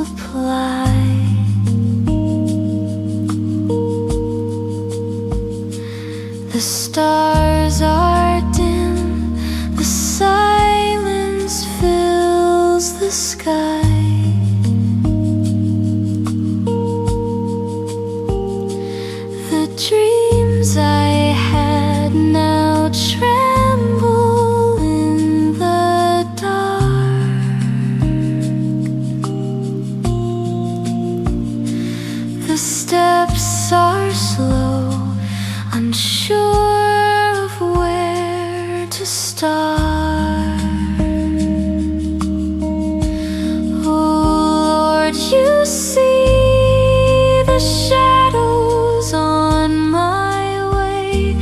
multiply. The stars are dim, the silence fills the sky. The dreams I had now tremble in the dark. The steps are slow, unsure of where to start. Oh Lord, you see the shadows on my way.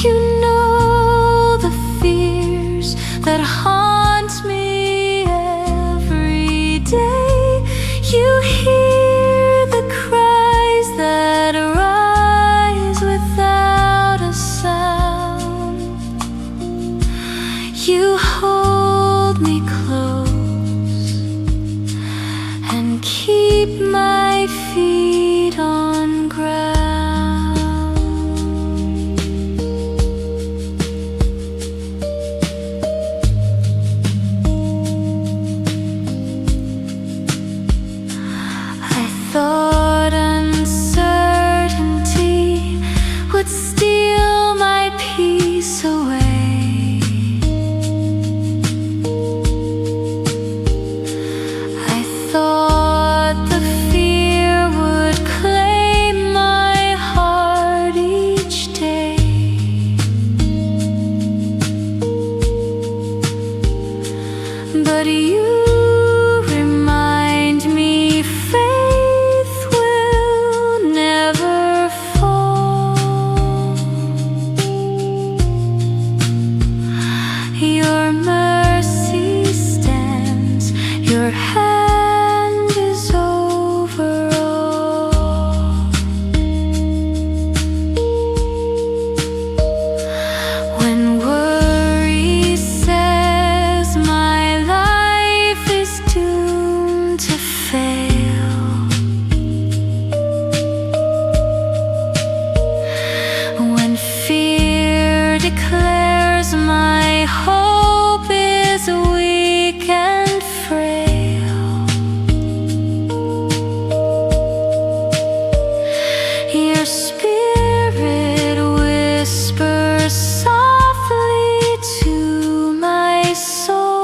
You know the fears that haunt me every day. You hear the cries that rise without a sound. You hold me close and keep my feet on ground. I thought uncertainty would steal my peace away. I thought the fear would claim my heart each day. But you remind me faith will never fall. Your mercy stands, your hand is over all. When worry says my life is doomed to fail, when fear declares my hope is weak and frail, your spirit whispers softly to my soul.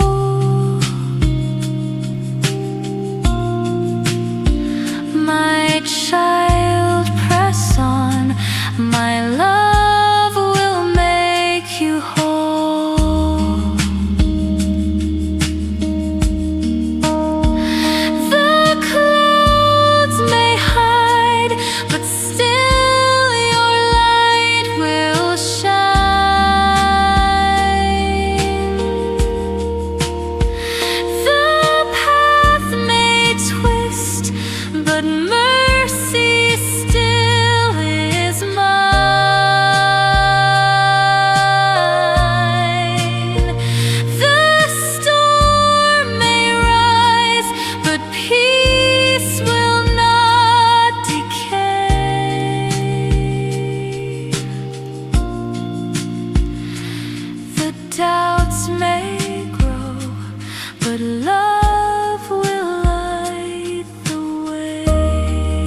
My child, press on, my love will make you whole. The clouds may hide, but still your light will shine. The path may twist, but mercy still is mine. The storm may rise, but peace will not decay. The doubts may grow, but love will light the way.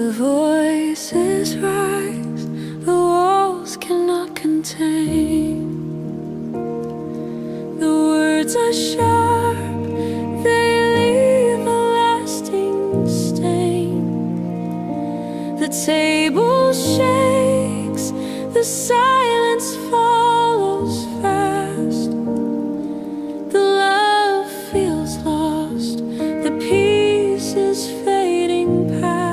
The voices rise, the walls cannot contain. The words are sharp, they leave a lasting stain. The table shakes, the silence follows fast. The love feels lost, the peace is fading past.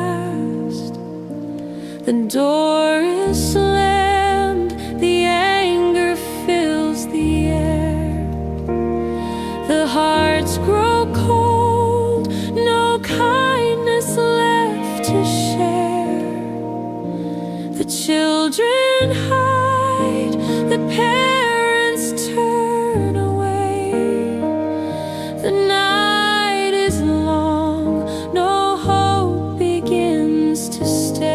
The door is slammed, the anger fills the air. The hearts grow cold, no kindness left to share. The children hide, the parents turn away. The night is long, no hope begins to stay.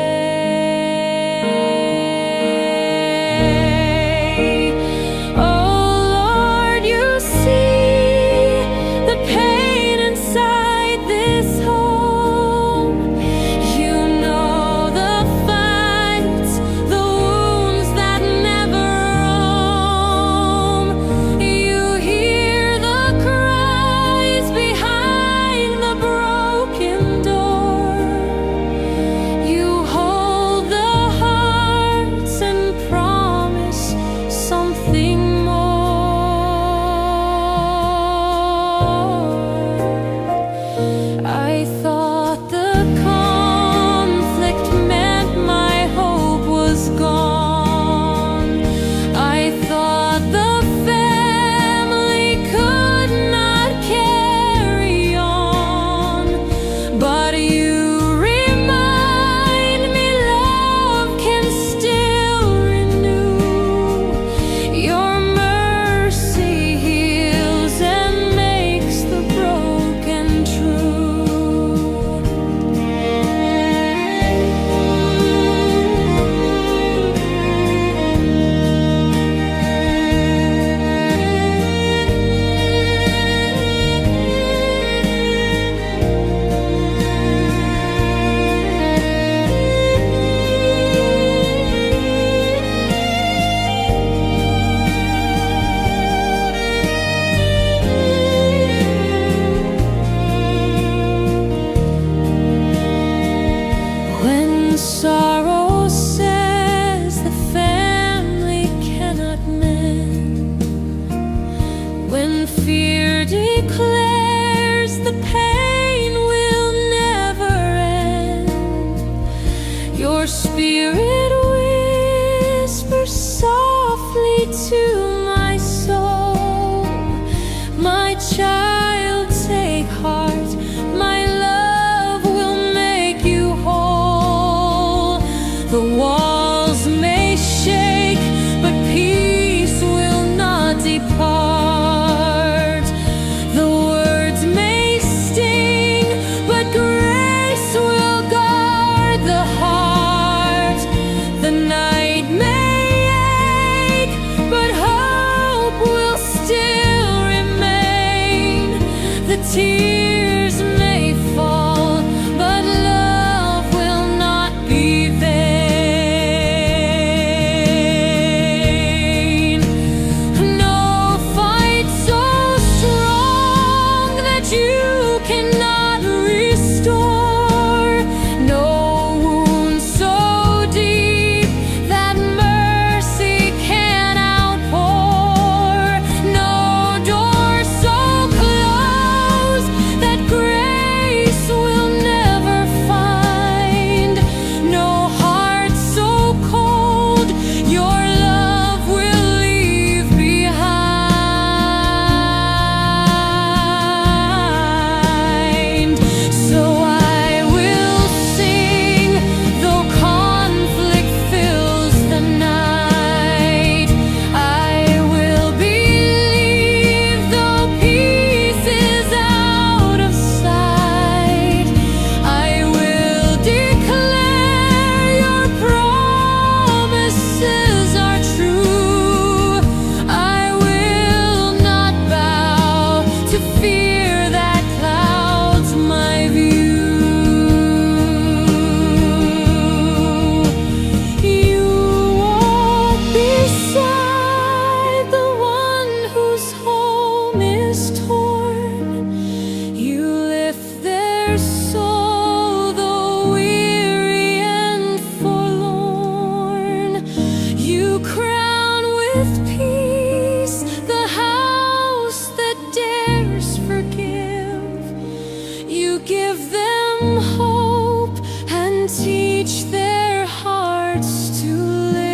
give them hope and teach their hearts to live.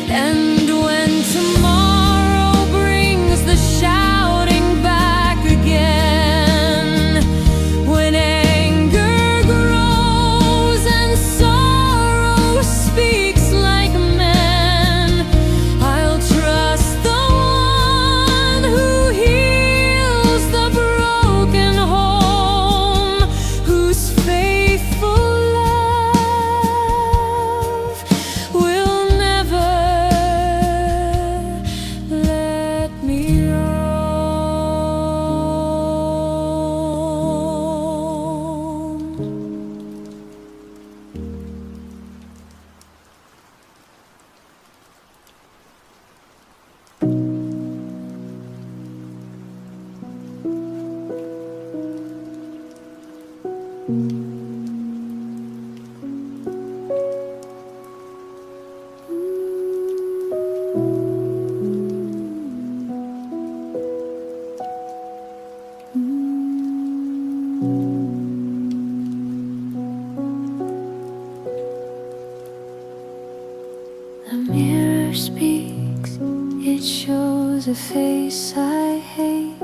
And when tomorrow brings the shouting back again, when anger grows and sorrow speaks like men, I'll trust the one who heals the broken home, whose faithful love will never let me roam. The mirror speaks, it shows a face I hate.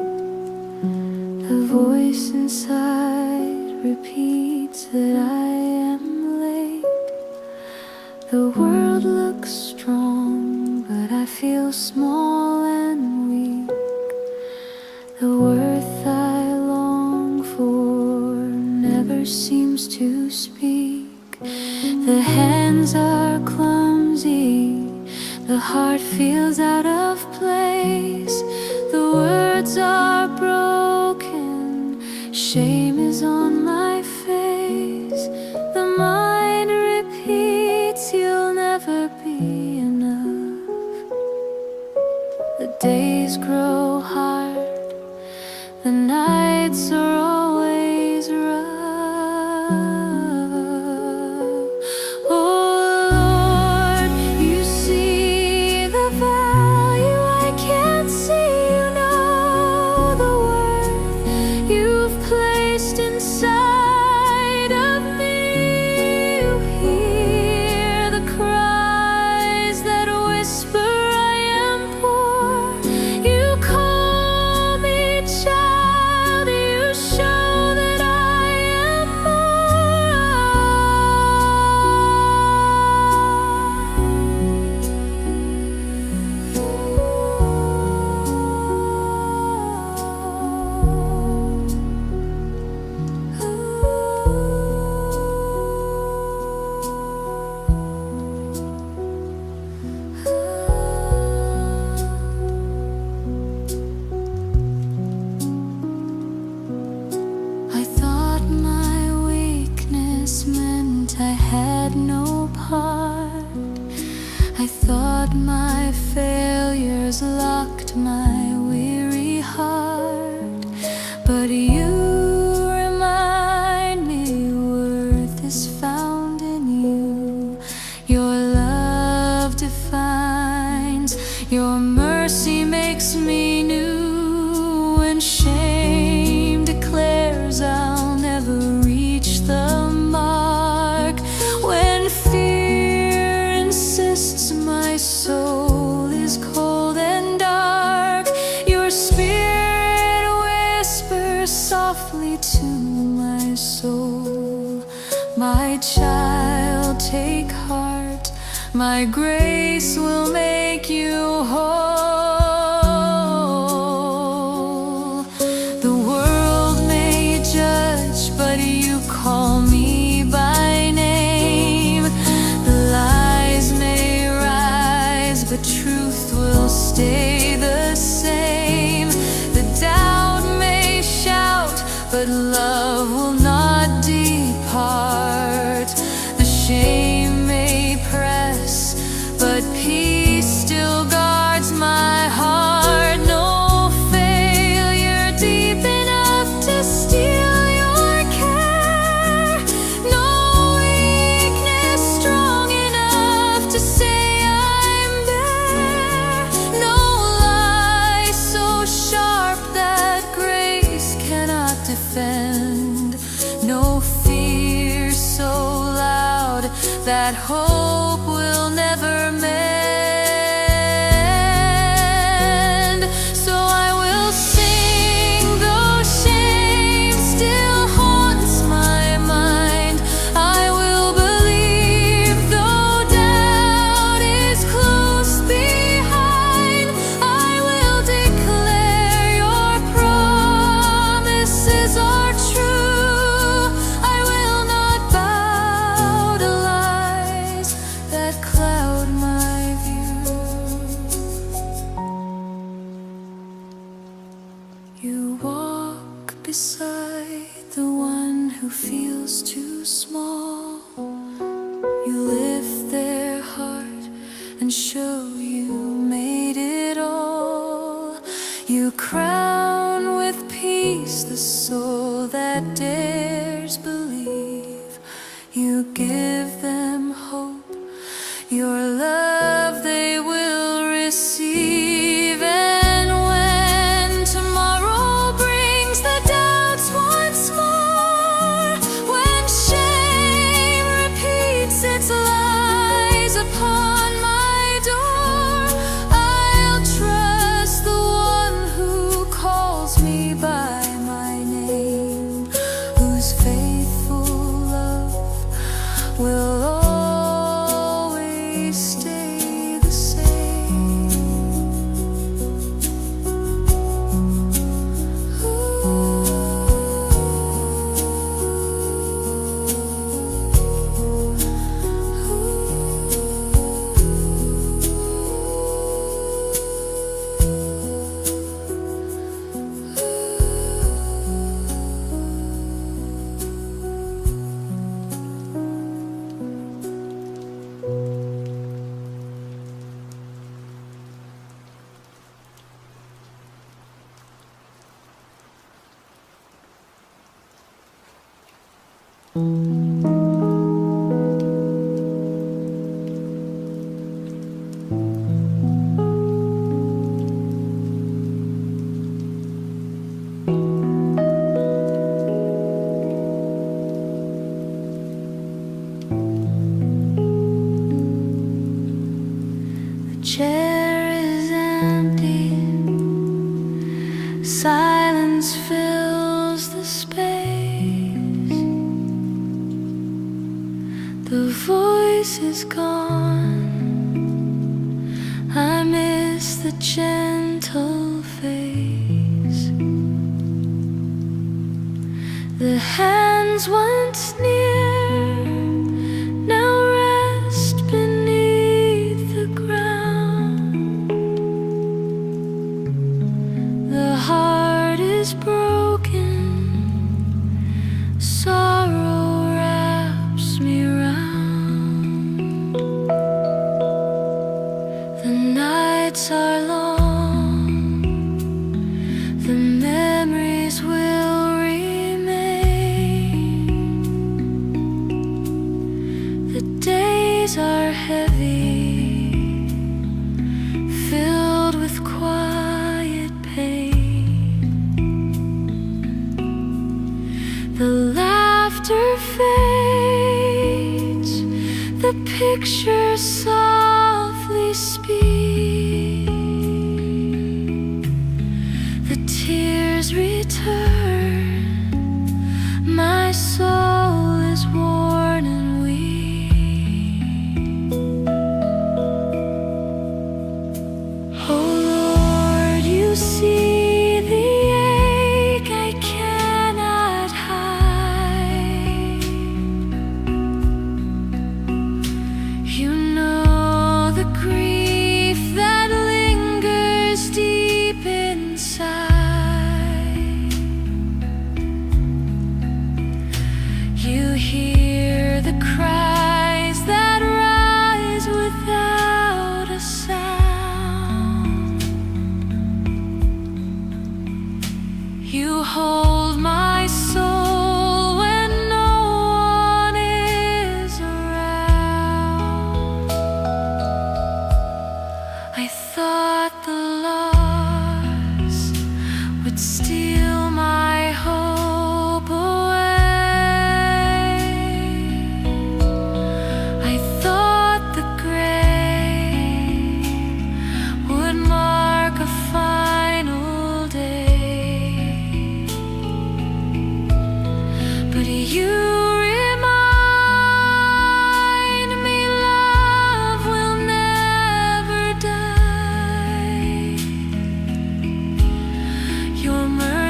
The voice inside repeats that I am late. The world looks strong, but I feel small and weak. The worth I long for never seems to speak. The hands are clumsy, the heart feels out of place. The words are broken, shame is on my face. The mind repeats, you'll never be enough. The days grow hard, the nights are always rough. Oh Lord, you see the value I can't see. You know the worth you've placed inside of me. You hear the cries that whisper I am poor. You call me child, you show that I am I thought my weakness meant I had no part. I thought my failures locked my weary heart. But you remind me worth is found in you. Your love defines, your mercy makes me new. When shame declares I'll never reach the mark, when fear insists my soul is cold and dark, your spirit whispers softly to my soul. My child, take heart, my grace will make you whole. The world may judge, but you call me by name. The lies may rise, but truth will stay the same. The doubt may shout, but love will not depart. The shame may press, but peace still guards my heart. that hope will never mend. So I will sing, though shame still haunts my mind. I will believe, though doubt is close behind. I will declare your promises are true. I will not bow to lies that cloud my view. You walk beside the one who feels too small. You lift their heart and show you made it all. You crown with peace the soul that dares believe. You give them hope, your love they will receive. And when tomorrow brings the doubts once more, when shame repeats its lies upon my door, I'll trust the one who calls me by my name, whose faithful love will always stay the same. The chair is empty, silence fills the space. The voice is gone, I miss the gentle face. The hands once near now rest beneath the ground. The heart is broken, sorrow wraps me round. The nights are long, the memories will remain. The days are heavy, filled with quiet pain. The laughter fades, the pictures softly speak. The tears return, my soul is worn and weak. Oh Lord, you see the ache I cannot hide. You know the grief that lingers deep inside. You hear the cries that rise without a sound. You hold my soul when no one is around. I thought the loss would steal my hope away. I thought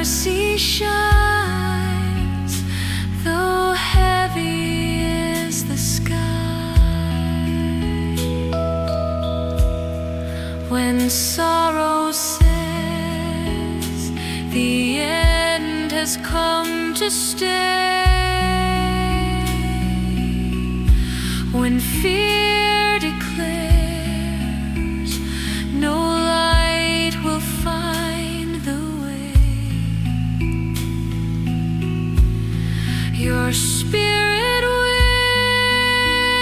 mercy shines, though heavy is the sky. When sorrow says the end has come to stay, when fear declares no light will find the way, your spirit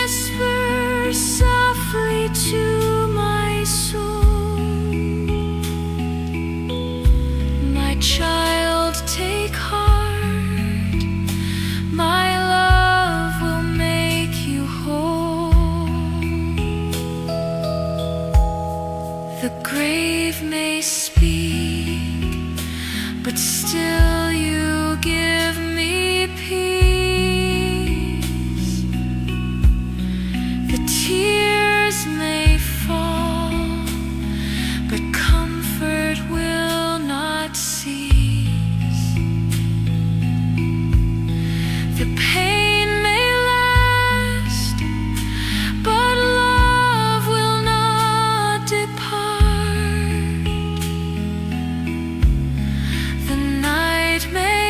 whispers softly to my soul, my child, take heart, my love will make you whole. The grave may speak, but still you give me peace. The tears may fall, but comfort will not cease. The pain may last, but love will not depart. The night may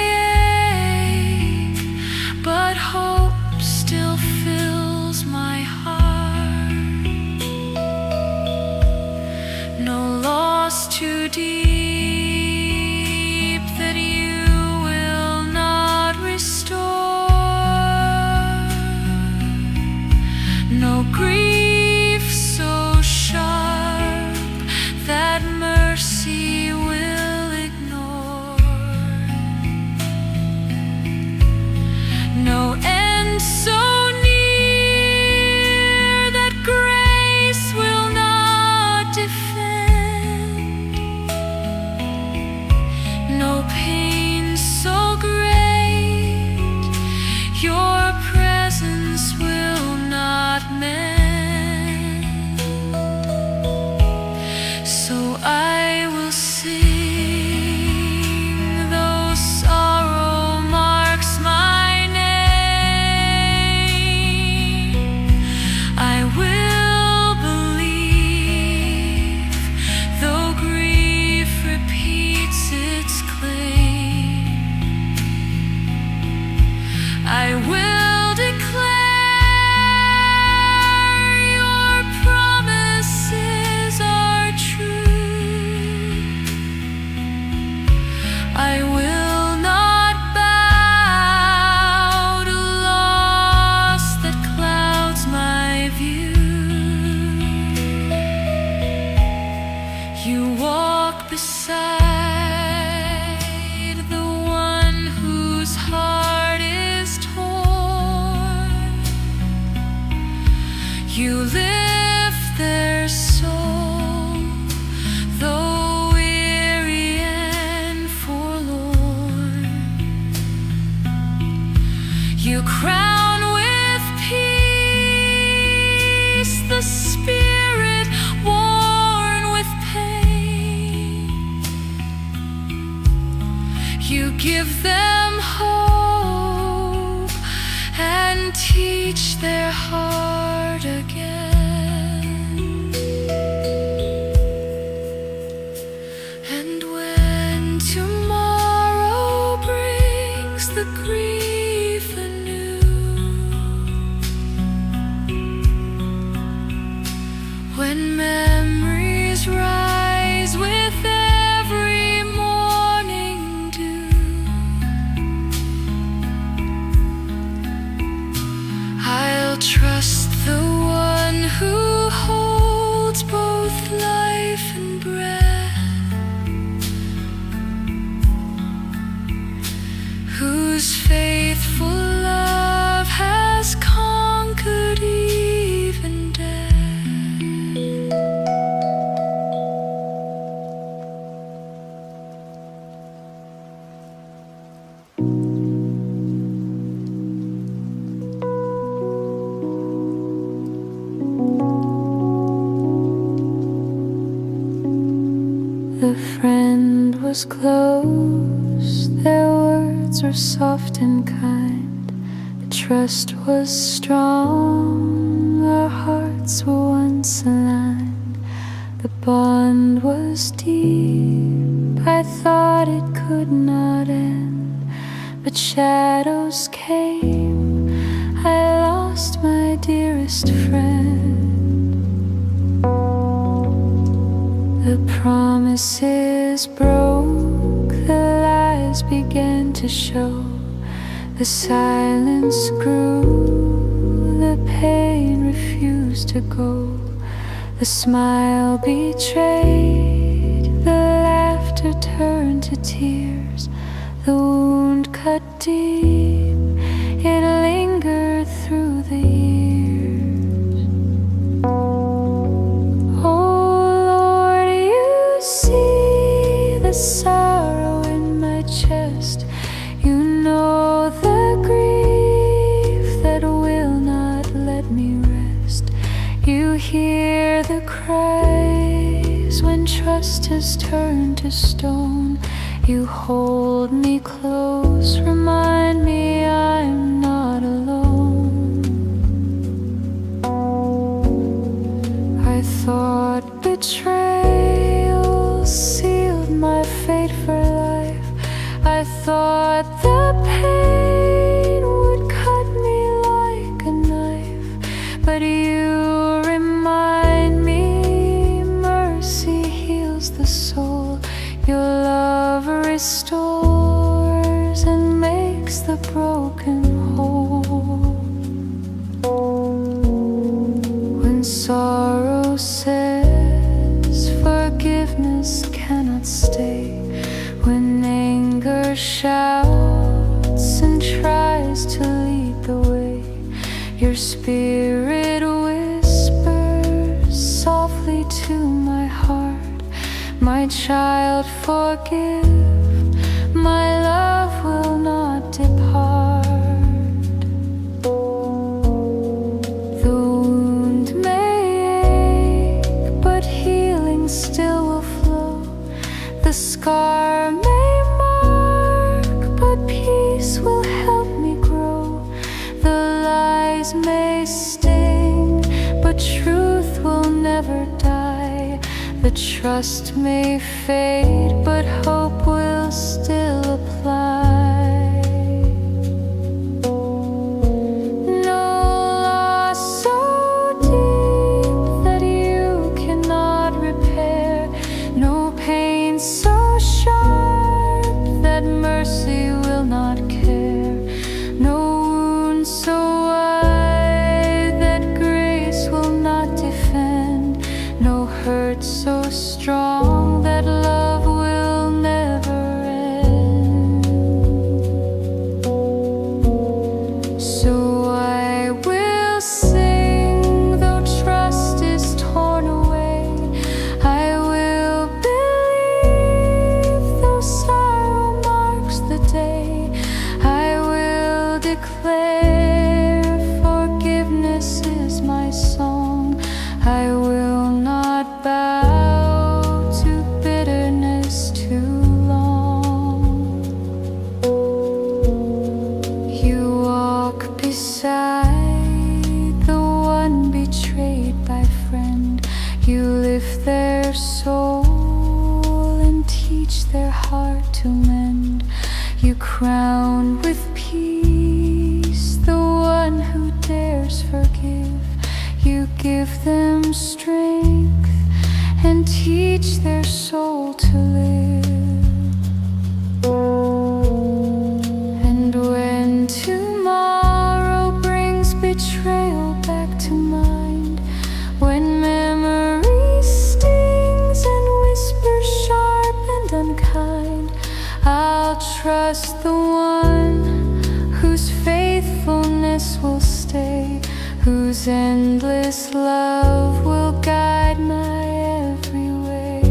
ache, but hope still fills my heart. No loss too deep that you will not restore, no grief so sharp that mercy will ignore, no end so near that grace will not defend, no pain so great your presence will not mend. So I will sing, though sorrow marks my name. I will believe, though grief repeats its claim. I will declare your promises are true. I will not bow to loss that clouds my view. You walk beside the one whose heart is torn. You lift their soul, though weary and forlorn. You crown with peace the spirit worn with pain. You give them hope and teach their heart again. And when tomorrow brings the grief anew, when memories rise with every morning dew, I'll trust the one was close, their words were soft and kind. The trust was strong, our hearts were once aligned. The bond was deep, I thought it could not end. But shadows came, I lost my dearest friend. The promises broke, the lies began to show. The silence grew, the pain refused to go. The smile betrayed, the laughter turned to tears. The wound cut deep, it lingered through the years. Oh Lord, you see the sorrow in my chest. You know the grief that will not let me rest. You hear the cries when trust has turned to stone. You hold me close, remind me I'm not alone. I thought betrayal sealed my fate for life. I thought the pain would cut me like a knife. But you remind me mercy heals the soul. Your love restores and makes the broken whole. When sorrow says forgiveness cannot stay, when anger shouts and tries to lead the way, your spirit whispers softly to my heart, my child, forgive, my love will not depart. The wound may ache, but healing still will flow. The scar may mark, but peace will help me grow. The lies may sting, but truth will never die. The trust may fade, but hope will still apply. No loss so deep that you cannot repair, no pain so sharp that mercy will not care, no wound so wide that grace will not defend, no hurt so strong that love will never end. So I will sing though trust is torn away. I will believe though sorrow marks the day. I will declare forgiveness is my song. I will not bow to bitterness too long. You walk beside the one betrayed by friend. You lift their soul and teach their heart to mend. You crown with peace the one who dares forgive. You give them strength and teach their soul to live. And when tomorrow brings betrayal back to mind, when memory stings and whispers sharp and unkind, I'll trust the one whose faithfulness will stay, whose endless love will guide my every way.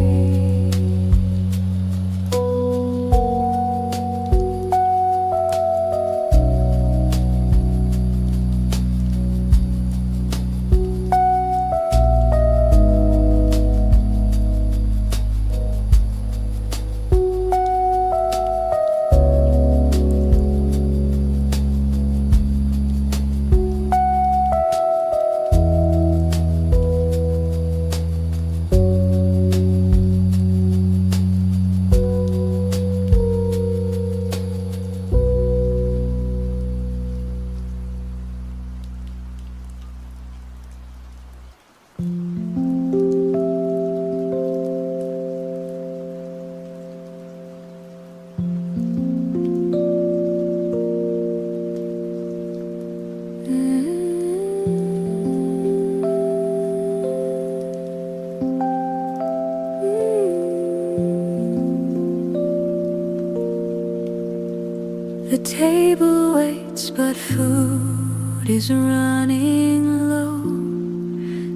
The table waits, but food is running low.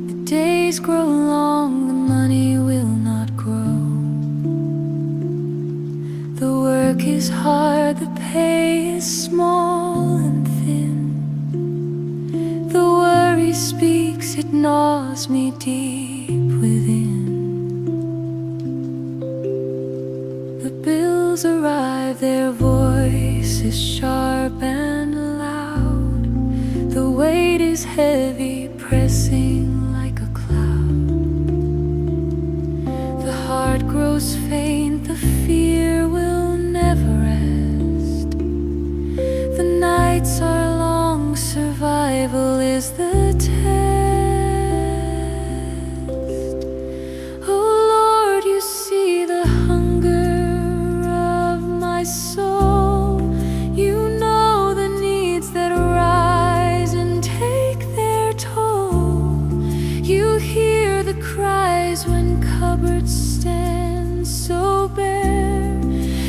The days grow long, the money will not grow. The work is hard, the pay is small and thin. The worry speaks, it gnaws me deep within. The bills arrive, their voices sharp and loud. The weight is heavy, pressing like a cloud. The heart grows faint, the fear will never rest. The nights are long, survival is the test. Oh Lord, you see the hunger of my soul. You know the needs that rise and take their toll. You hear the cries when cupboards stand so bare.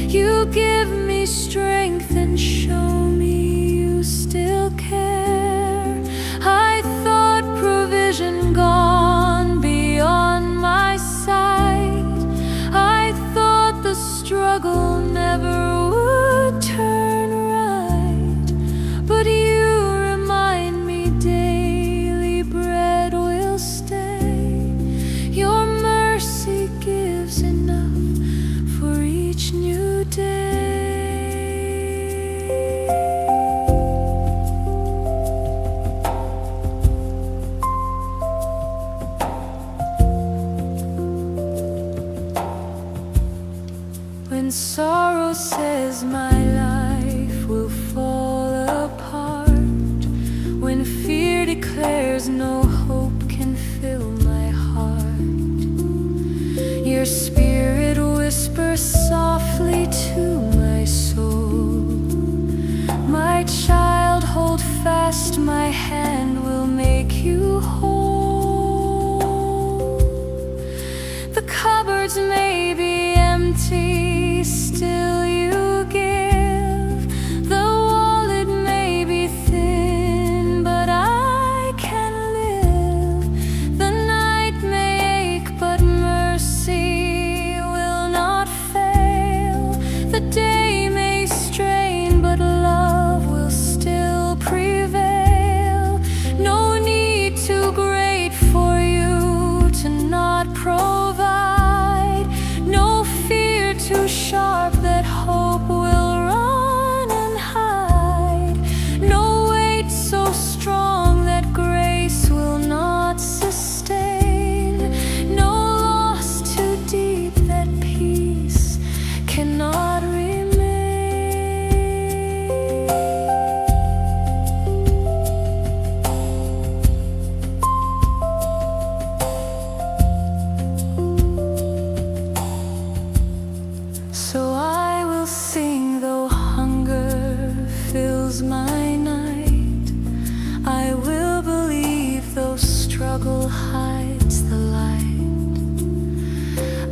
You give me strength and show me you still care. I thought provision gone beyond my sight. I thought the struggle never would turn right. But you remind me daily bread will stay. Your mercy gives enough for each new day. When sorrow says my life will fall apart, when fear declares no hope can fill my heart, your spirit whispers softly to my soul. My child, hold fast, my hand will make you whole. The cupboards may be empty, still you give. The wallet may be thin, but I can live. The night may ache, but mercy will not fail. The day may strain, but love will still prevail. No need too great for you to not provide. No fear too sharp that hope will run and hide. No weight so strong that grace will not sustain. No loss too deep that peace cannot remain. So I will sing though hunger fills my night. I will believe though struggle hides the light.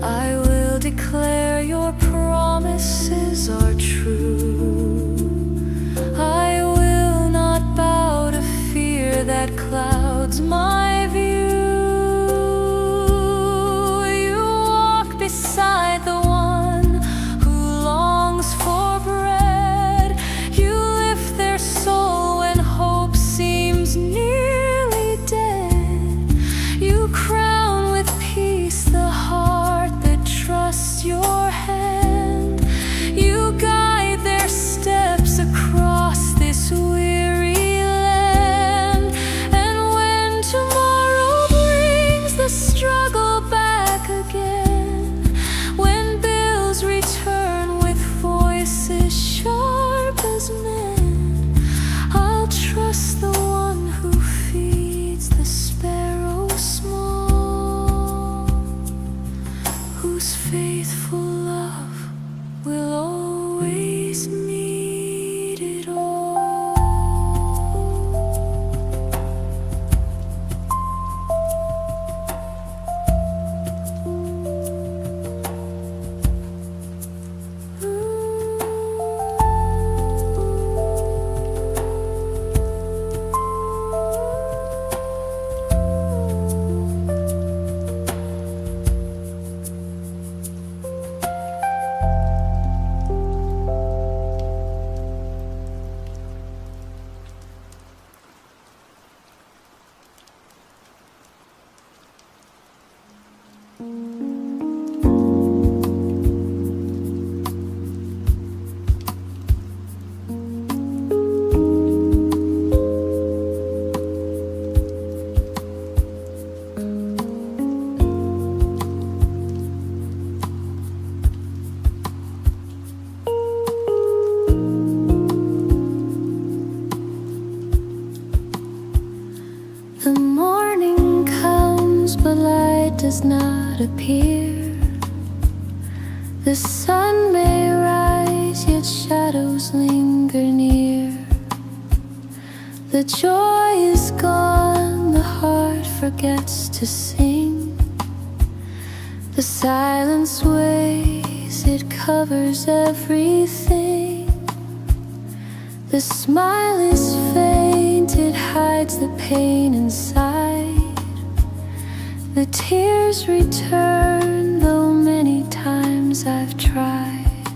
I will declare your promises are true. I will not bow to fear that clouds my view. You walk beside the one who longs for bread. You lift their soul when hope seems nearly dead. You crown with peace the heart that trusts your hand. You guide their steps across this weary land. And when tomorrow brings the struggle back again, when bills return with voices sharp as men, I'll trust the one who feeds the sparrow small, whose faithful love will always meet it all. Ooh. does not appear. The sun may rise, yet shadows linger near. The joy is gone, the heart forgets to sing. The silence weighs, it covers everything. The smile is faint, it hides the pain inside. The tears return, though many times I've tried.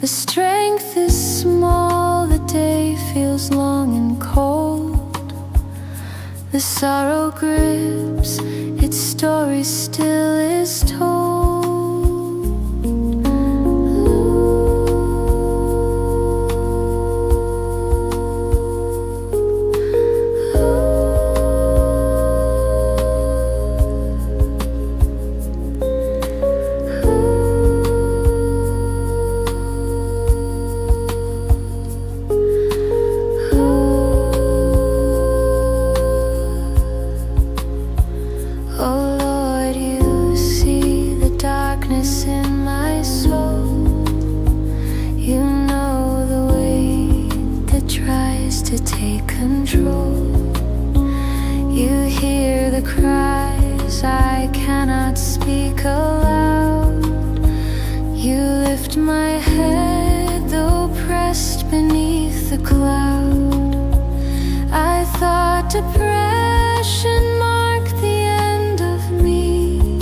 The strength is small, the day feels long and cold. The sorrow grips, its story still is told. In my soul, you know the weight that tries to take control. You hear the cries I cannot speak aloud. You lift my head, though pressed beneath the cloud. I thought depression marked the end of me.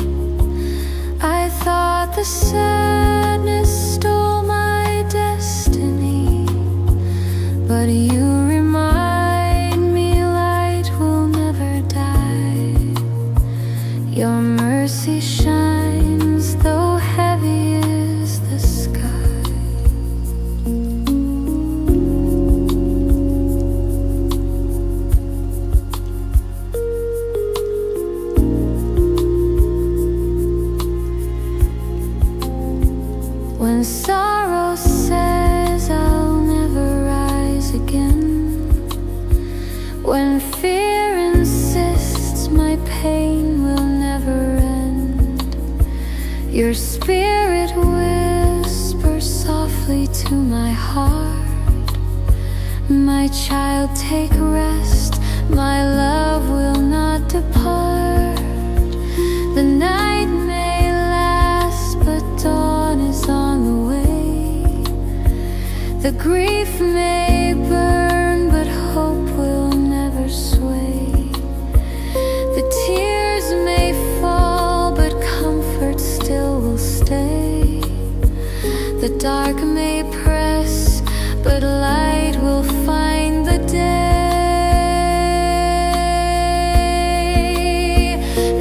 I thought the sadness stole my destiny. But you remind me light will never die. Your mercy shines, though heavy is the sky. When sorrow says I'll never rise again, when fear insists my pain will never end, your spirit whispers softly to my heart, my child, take rest, my love will not depart. The night may last, but dawn is on the way. The grief may burn, but hope will never sway. The tears may fall, but comfort still will stay. The dark may press, but light will find the day.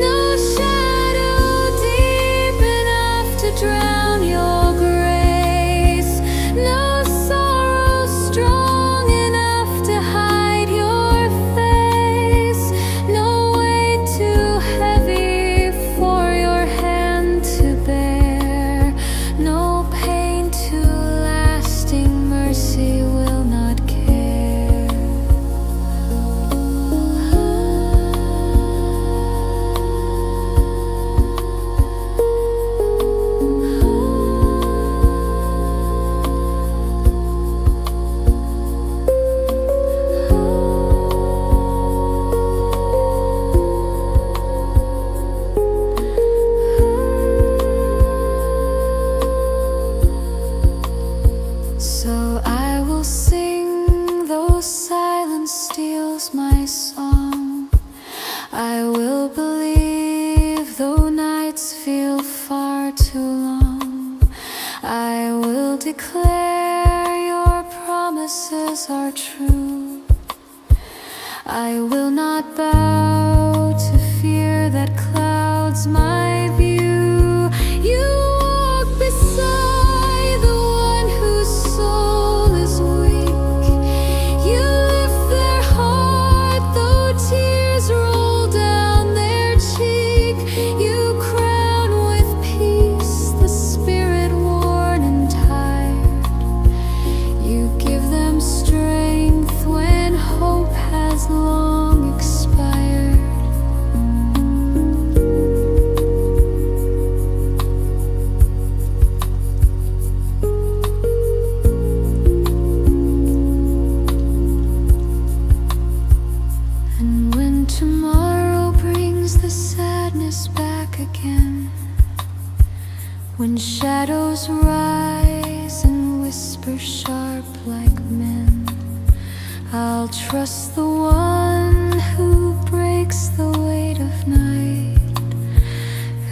No shadow deep enough to drown your grace, no sorrow strong enough to hide your face, no weight too heavy for your hand to bear, no pain too lasting, mercy will not care. So I will sing, though silence steals my song. I will believe, though nights feel far too long. I will declare your promises are true. I will not bow to fear that clouds my view. You walk beside the one whose soul is weak. You lift their heart, though tears roll down their cheek. You crown with peace the spirit worn and tired. You give them strength when hope has long expired. I'll trust the one who breaks the weight of night,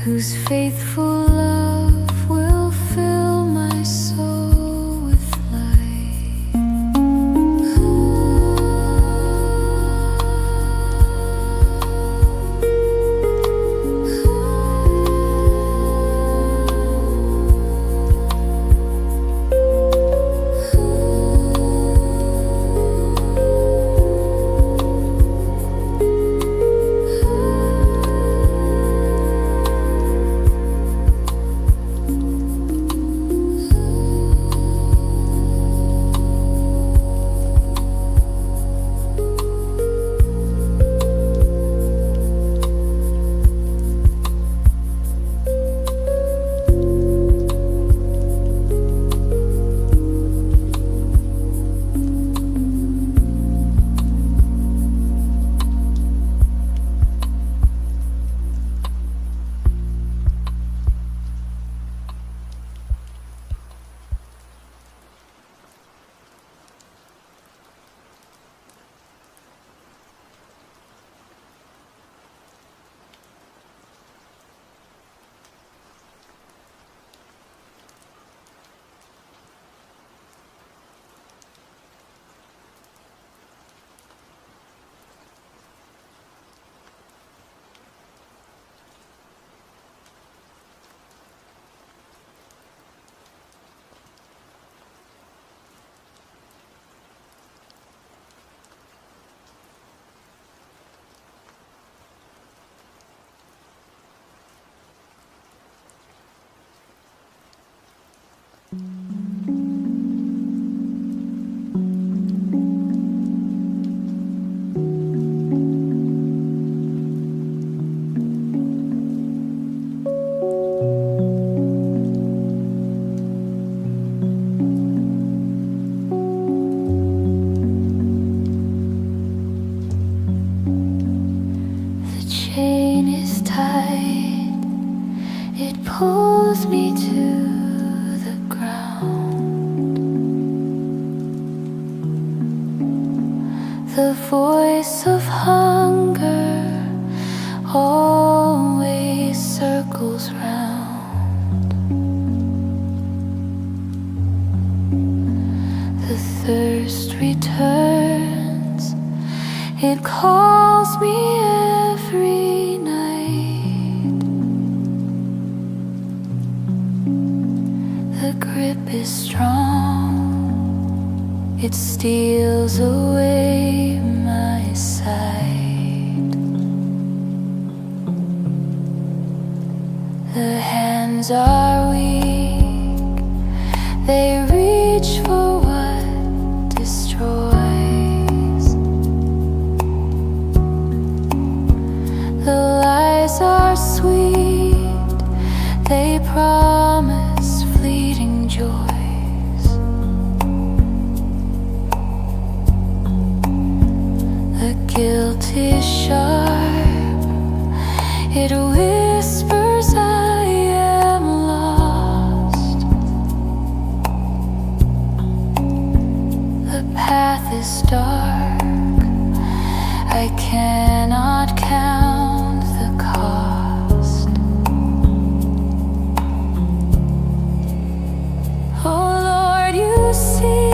whose faithful love will fill my soul with light. It pulls me to the ground. The voice of hunger always circles round. The thirst returns, it calls me every night. The grip is strong, it steals away my sight. The hands are weak, they reach for what destroys. The lies are sweet, they promise fleeting joys. The guilt is sharp, it whispers I am lost. The path is dark, I cannot count the cost. Oh Lord, you see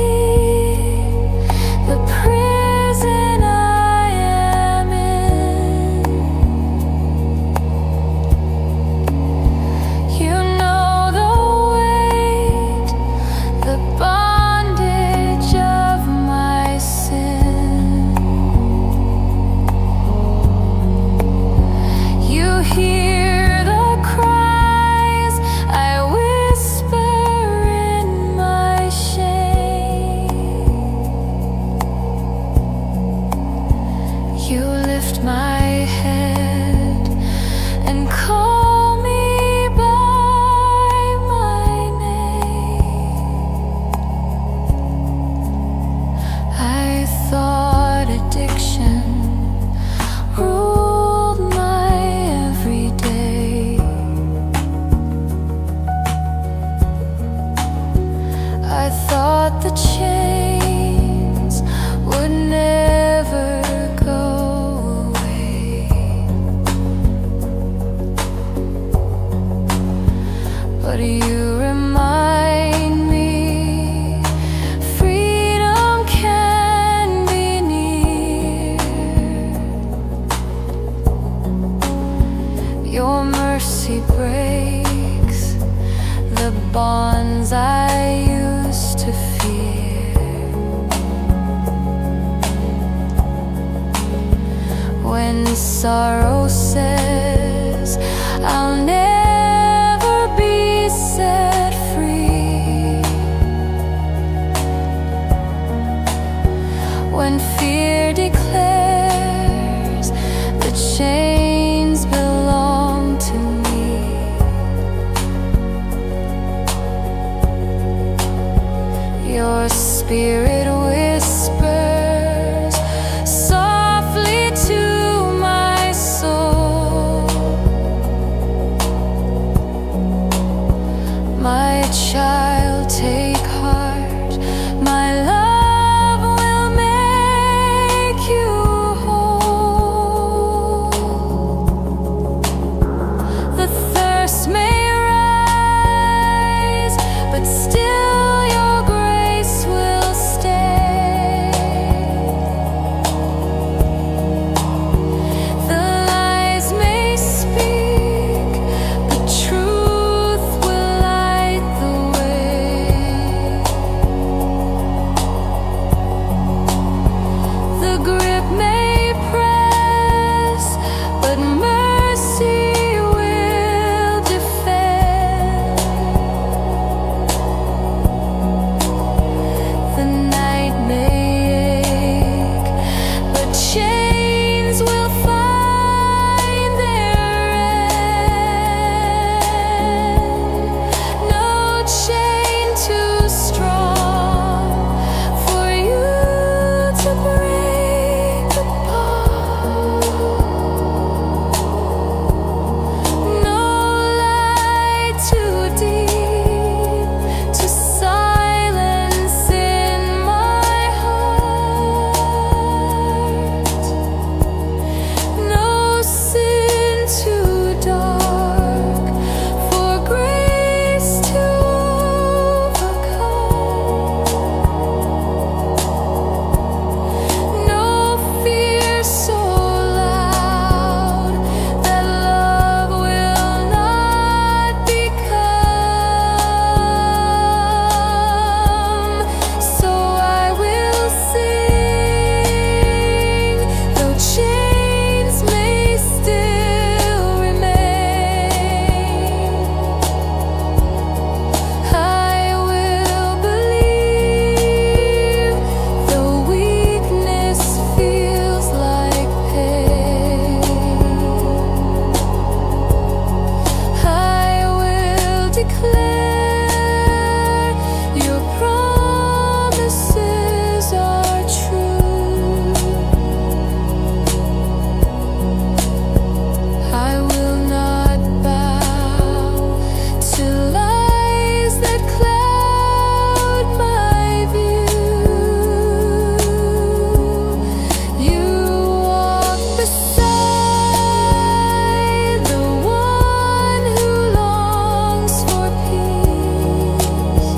the prison I am in. You know the weight, the bondage of my sin. You hear the cries I whisper in my shame. You lift my head and call me by my name. I thought addiction ruled my every day. I thought the chains would never sorrow says I'll never be set free. When fear declares the chains belong to me, your spirit whispers softly to my soul, my child, take heart, my love will make you whole. The thirst may rise, but still your grace will stay. The lies may speak, but truth will light the way. The grip may press, but mercy will defend. The night may ache, but chains will find their end. No chain too strong for you to break apart. No lie too deep to silence in my heart. No sin too dark for grace to overcome. No fear so loud that love will not become. So I will sing, though chains may still remain. I will believe, though weakness feels like pain. I will declare your promises are true. I will not bow to lies that cloud my view. You walk beside the one who longs for peace.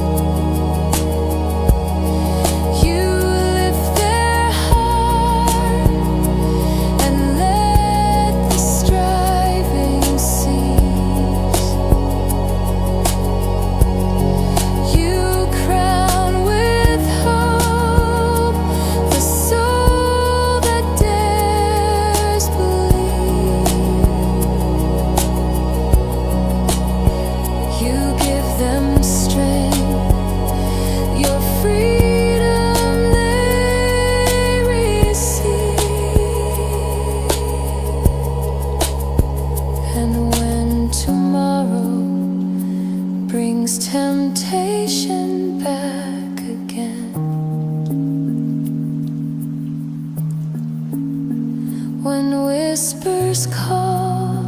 You lift their heart and let the striving cease. You crown with hope the soul that dares believe. You give them strength, your freedom they receive. And when tomorrow brings temptation back again, when whispers call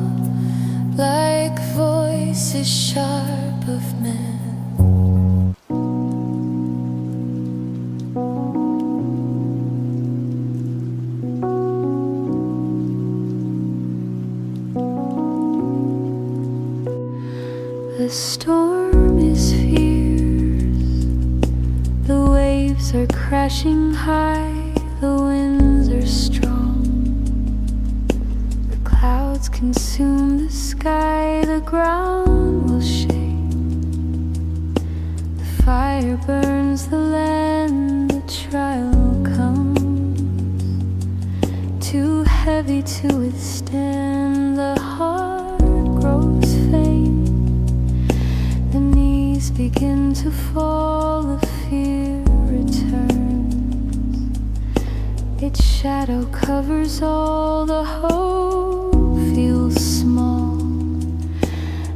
like voices sharp of men, the storm is fierce, the waves are crashing high, the winds are strong. The clouds consume the sky, the ground will shake. The fire burns the land, the trial comes, too heavy to withstand. to fall, the fear returns. Its shadow covers all, the hope feels small.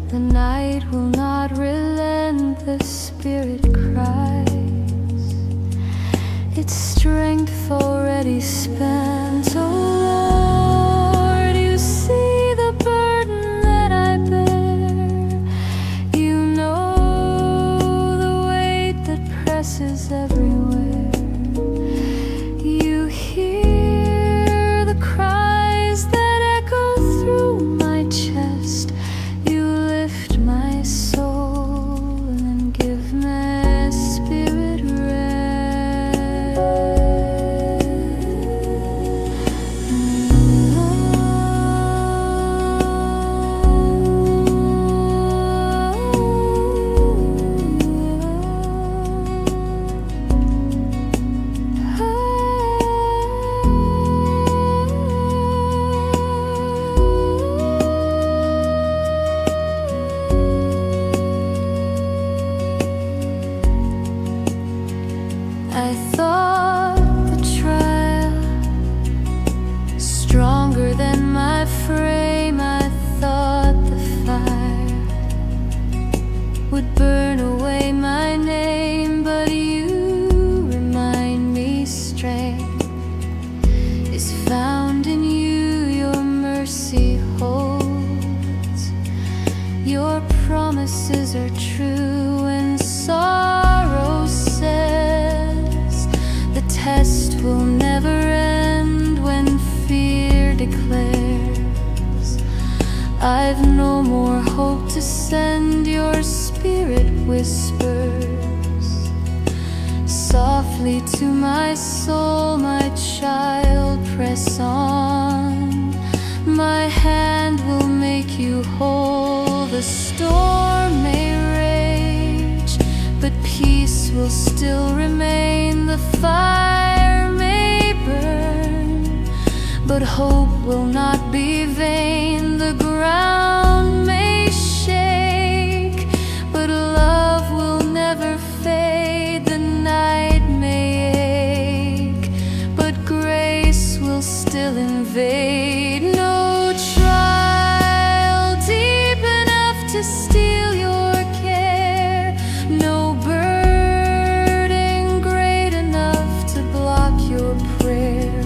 The night will not relent, the spirit cries. Its strength already spent. Oh Lord, you see the burden that I bear. You know the weight that presses everywhere. You hear the cries that echo through my chest. You lift my soul and give my spirit rest. I thought the trial stronger than my frame. I thought the fire would burn away my name, but you remind me strength is found in you. Your mercy holds, your promises are true, and sorrow says the test will never end. When fear declares I've no more hope to send, your spirit whispers softly to my soul, my child, press on. My hand will make you whole. The storm may rage, but peace will still remain. The fire may burn, but hope will not be vain. The ground may shake, but love will never fade. The night may ache, but grace will still invade. No trial deep enough to steal your care, no burden great enough to block your prayer,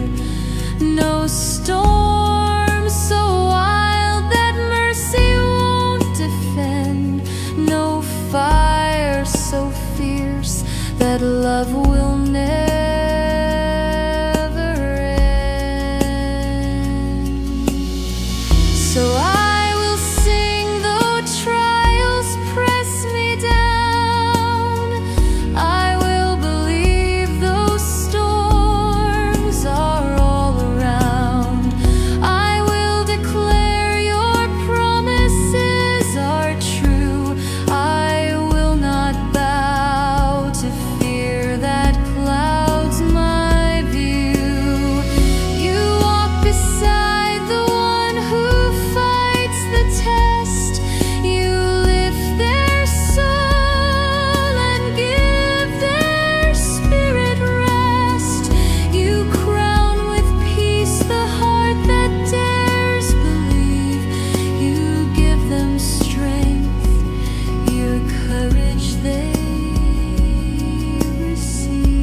no storm so wild that mercy won't defend, no fire so fierce that love will never end. So I will sing though trials press me down. I will believe those storms are all around. I will declare your promises are true. I will not bow to fear that clouds my view. You walk beside the one who fights the test. You lift their soul and give their spirit rest. You crown with peace the heart that dares believe. You give them strength, your courage they receive.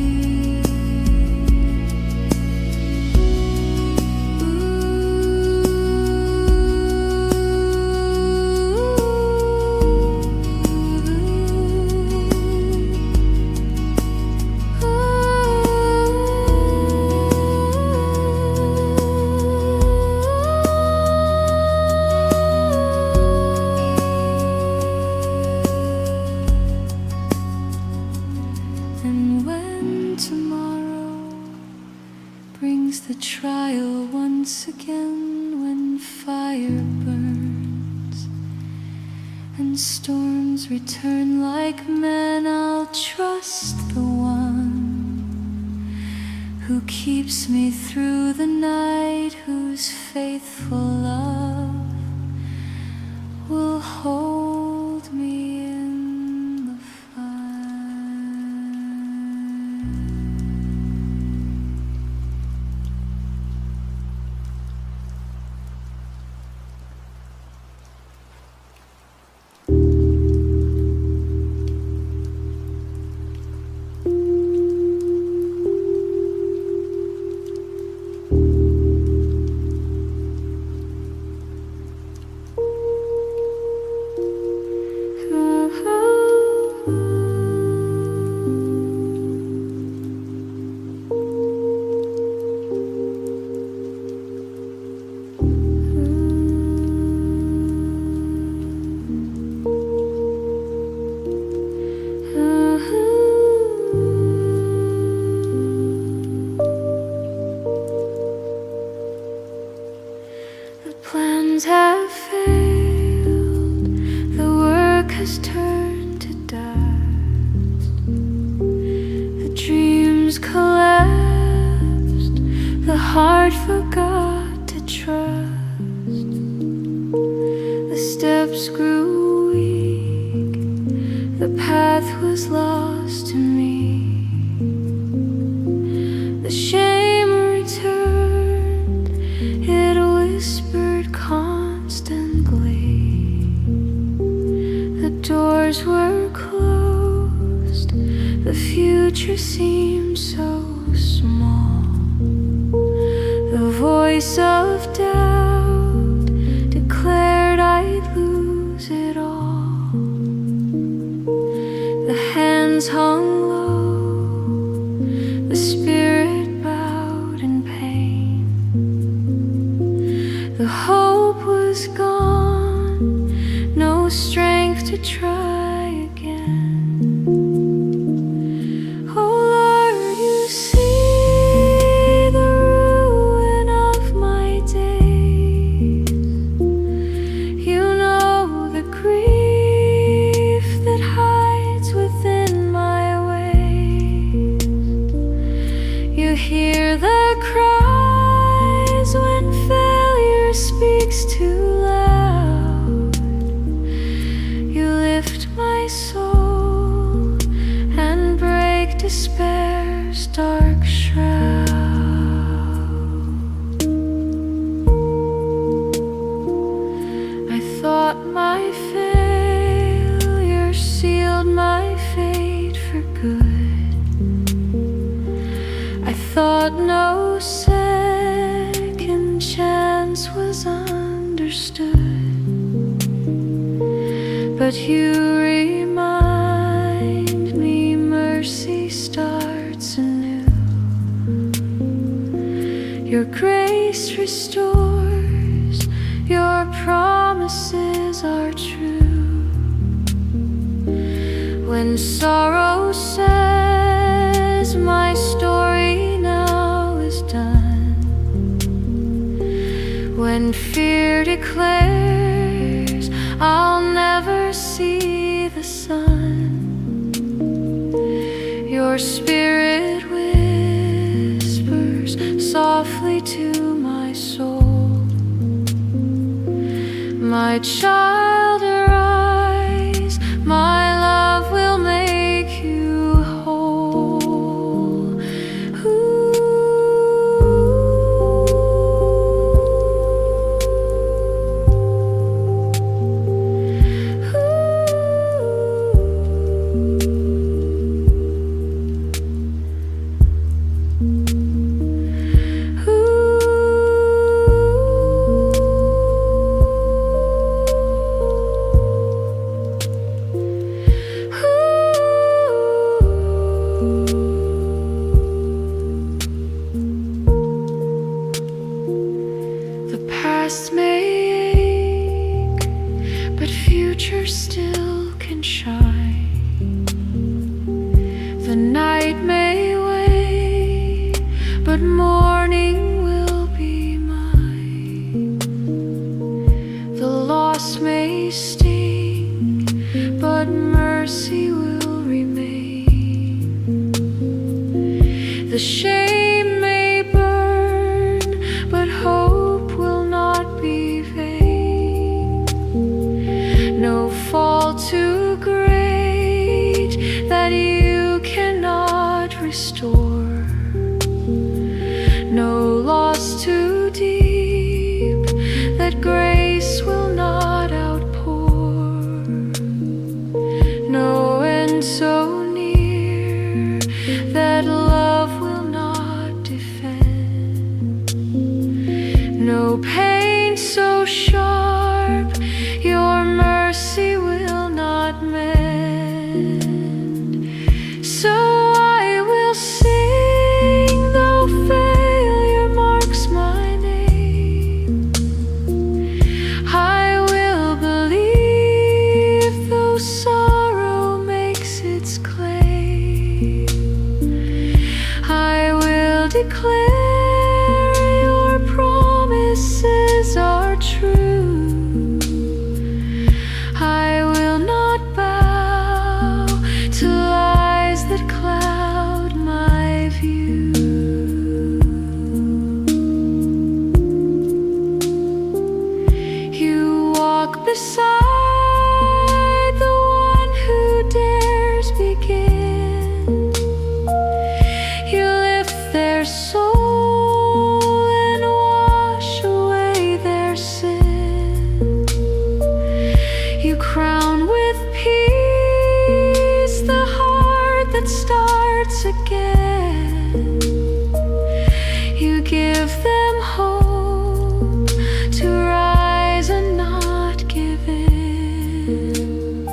And when tomorrow brings the trial once again, when fire burns and storms return like men, I'll trust the one who keeps me through the night, whose faithful love will hold me in the fire. The plans have failed, the work has turned to dust, the dreams collapsed, the heart forgot to trust, the steps grew weak, the path was lost to me, the shame returned, it whispered constantly. The doors were closed, the future seemed so small. The voice of doubt declared I'd lose it all. The hands hung low, the spirit bowed in pain. The hope was gone, no strength to try again. Oh Lord, you see the ruin of my days. You know the grief that hides within my ways. You hear the cries when failure speaks too loud. You lift my soul and break despair's dark shroud. I thought my failure sealed my fate for good. I thought no second chance was understood. But you remind me mercy starts anew. Your grace restores, your promises are true. When sorrow says my story now is done, when fear declares I'll never see the sun, your spirit whispers softly to my soul, my child, arise, my love will make you whole. The past may ache, but future still can shine. The night may wait, but morning will be mine. The loss may sting, but mercy will remain. The shame may burn, but hope will not be vain. No fall too great that you cannot restore. restore. No loss too deep that grace will not outpour. No end so near that love will not defend. No pain so sharp your mercy will not mend. So I will sing though failure marks my name. I will believe though sorrow makes its claim. I will declare your promises are true. I will not bow to lies that cloud my view. You walk beside the one who dares begin. You lift their soul and wash away their sin. You crown with peace the heart that starts again. You give them hope to rise and not give in.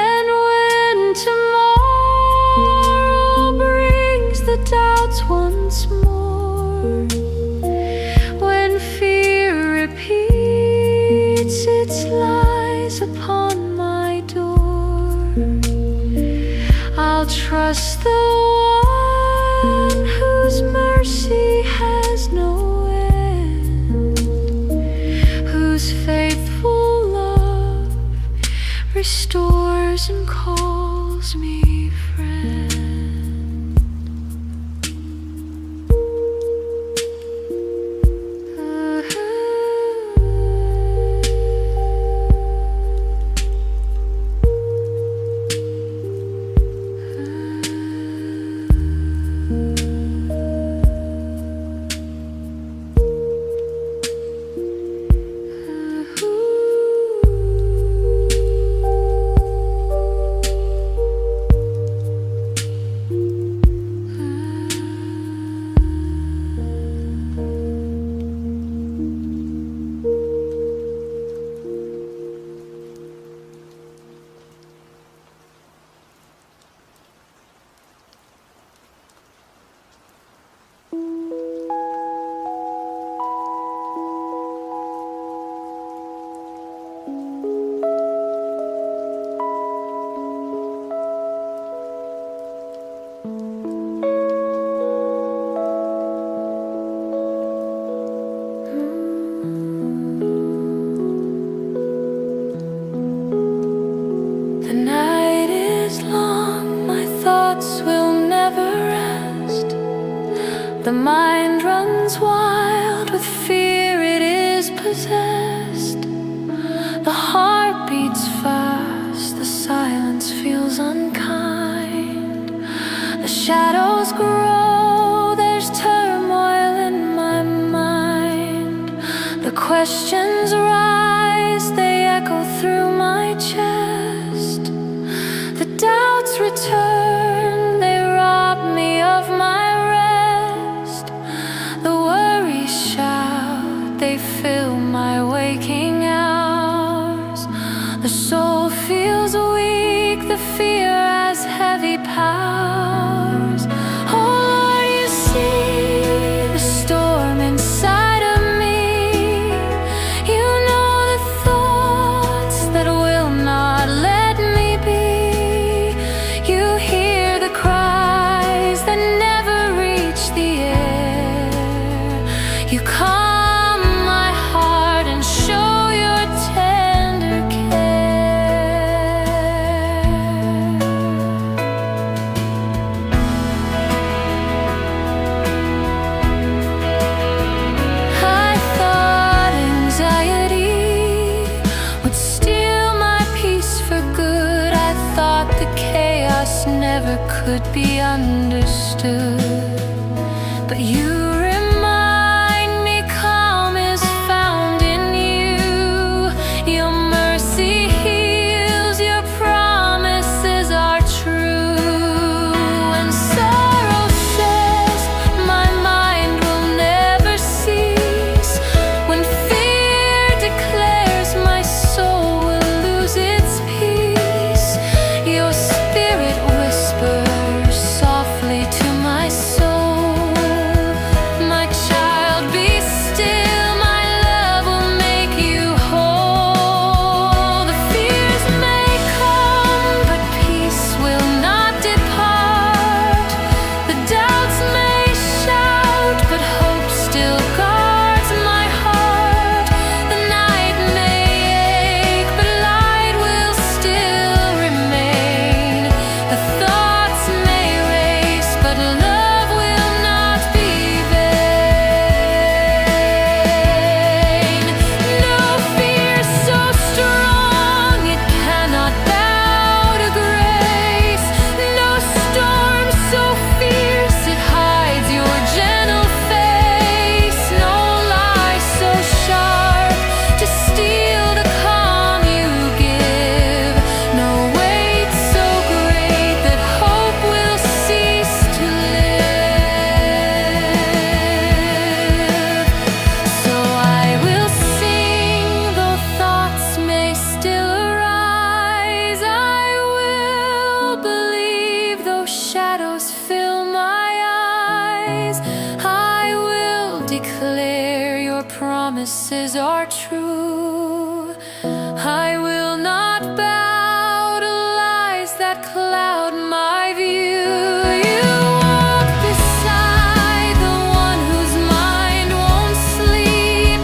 And when tomorrow brings the doubts once more, when fear repeats its lies upon my door, I'll trust the one whose mercy has no end, whose faithful love restores and calls me friend. The night is long, my thoughts will never rest. The mind runs wild with fear, it is possessed. The heart beats fast, the silence feels unkind. The shadows grow, there's turmoil in my mind. The questions rise, they echo through my chest. The doubts return, they rob me of my rest. The worries shout, they fill my waking hours. The soul feels weak, the fear has heavy powers. Oh Lord, you see the storm inside of me. You know the thoughts that will not let me be. You hear the cries that never reach the air. You calm my heart and show your tender care. I thought anxiety would steal my peace for good. I thought the chaos never could be understood. The doubts may shout, but hope still guards my heart. The night may ache, but light will still remain. The thoughts may race, but love will not be vain. No fear so strong it cannot bow to grace. No storm so fierce it hides your gentle face. No lie so sharp to steal the calm you give. No weight so great that hope will cease to live. So I will sing, though thoughts may still arise. I will believe, though shadows fill my eyes. I will declare your promises are true. I will not bow to lies that cloud my view. You walk beside the one whose mind won't sleep.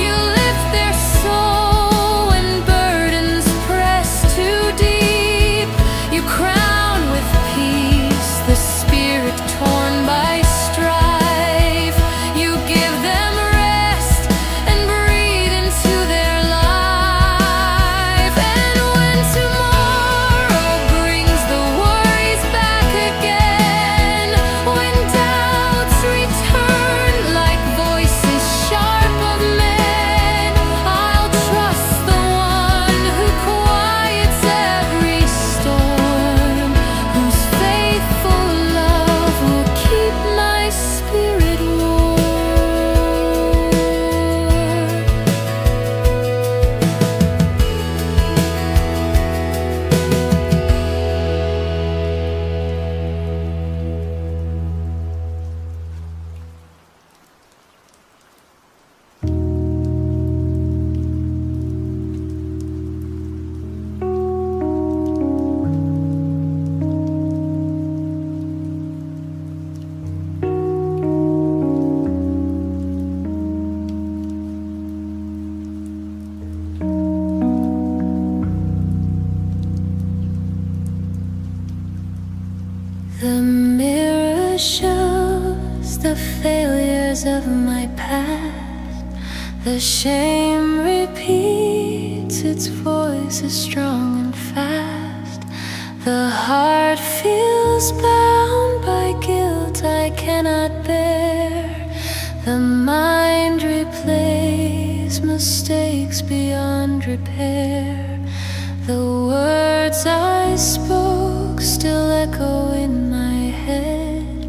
You lift their soul when burdens press too deep. You crown with peace the spirit torn by strife. You give them rest and breathe into their life. And when tomorrow brings the worries back again, when doubts return like voices sharp of men, I'll trust the one who quiets every storm, whose faithful love will keep my spirit warm. The mirror shows the failures of my past. The shame repeats, its voice is strong and fast. The heart feels bound by guilt I cannot bear. The mind replays mistakes beyond repair. The words I spoke still echo in my head.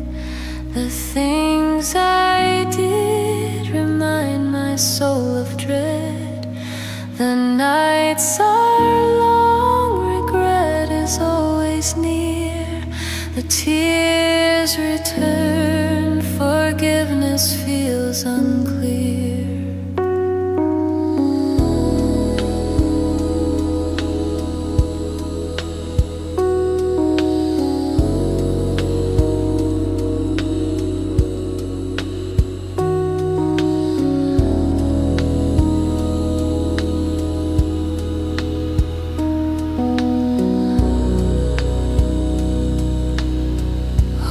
The things I did remind my soul of dread. The nights are long, regret is always near. The tears return, forgiveness feels unclear.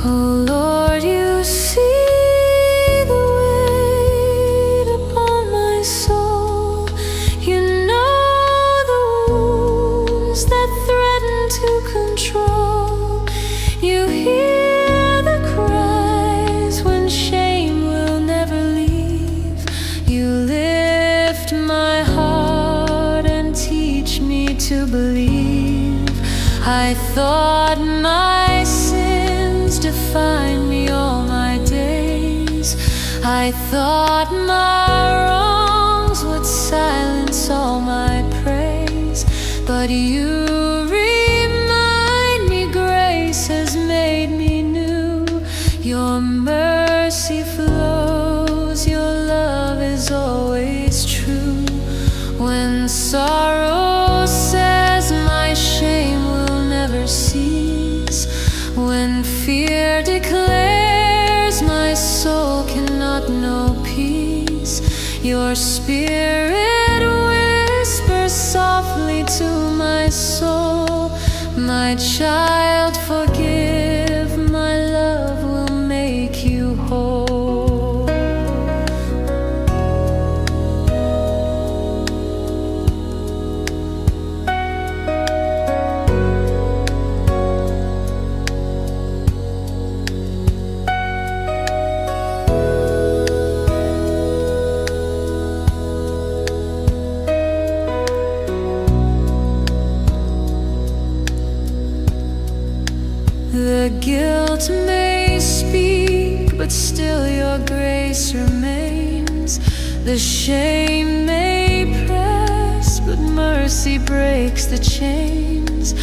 Oh Lord, you see the weight upon my soul. You know the wounds that threaten to control. You hear the cries when shame will never leave. You lift my heart and teach me to believe. I thought my sins defined me all my days. I thought my wrongs would silence all my praise. But you remind me grace has made me new. Your mercy flows, your love is always true. When sorrow says my shame will never cease, when fear declares Your spirit whispers softly to my soul, my child, forgive, my love will make you whole. The guilt may speak, but still your grace remains. The shame may press, but mercy breaks the chains.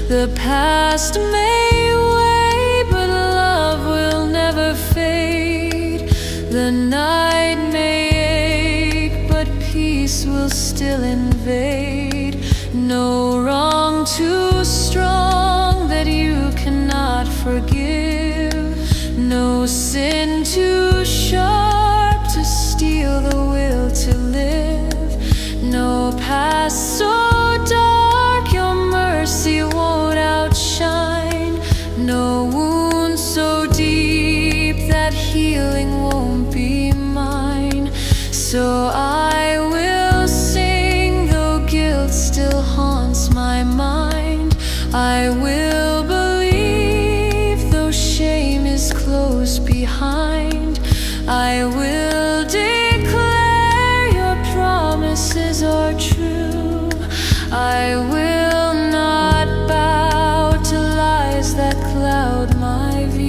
The past may wait, but love will never fade. The night may ache, but peace will still invade. No wrong too strong that you cannot forgive, no sin too sharp to steal the will to live, no past so dark your mercy won't outshine, no wound so deep that healing won't be mine. So I will sing though guilt still haunts my mind. I will believe though shame is close behind. I will declare your promises are true. I will not bow to lies that cloud my view.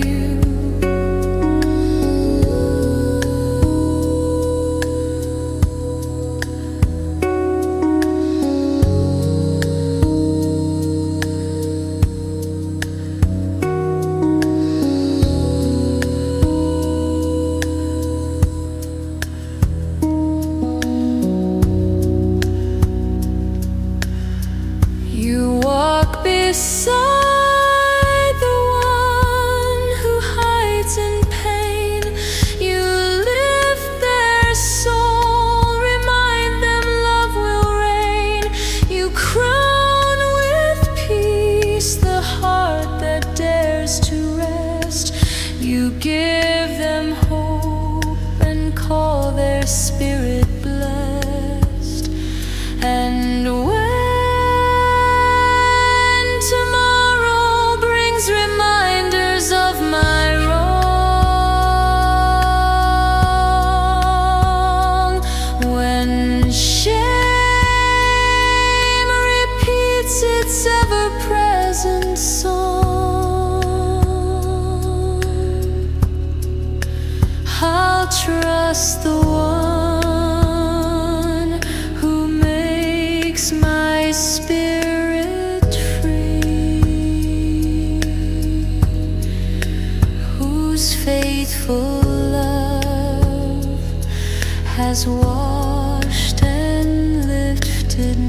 Beside the one who hides in pain, you lift their soul, remind them love will reign. You crown with peace the heart that dares to rest. You give them hope and call their spirit blessed. And reminders of my wrong, when shame repeats its ever-present song, I'll trust the one who makes my spirit free, whose faithful love has washed and lifted me.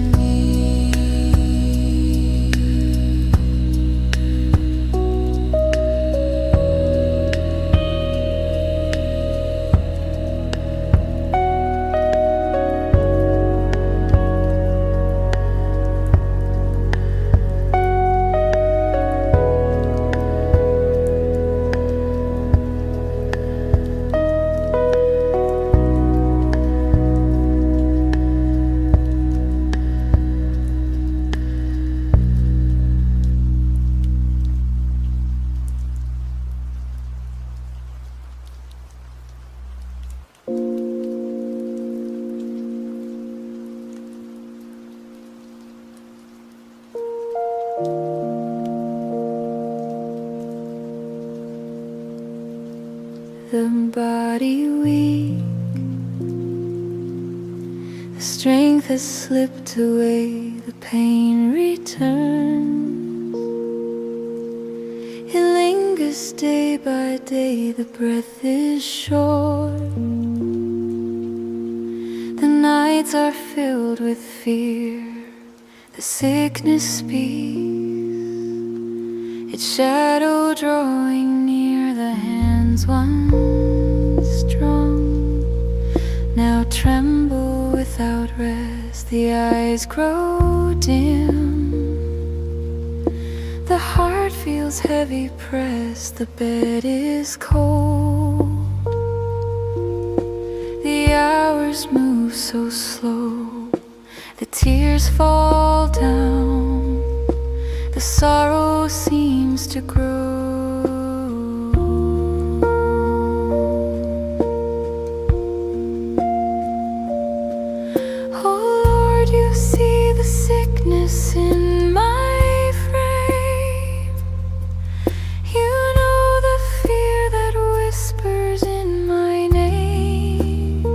The body weak, the strength has slipped away, the pain returns. It lingers day by day, the breath is short. The nights are filled with fear, the sickness speaks, its shadow drawing near, the hands once strong now tremble without rest, the eyes grow dim, the heart feels heavy pressed, the bed is cold. The hours move so slow, the tears fall down, the sorrow seems to grow. Oh Lord, you see the sickness in my frame. You know the fear that whispers in my name.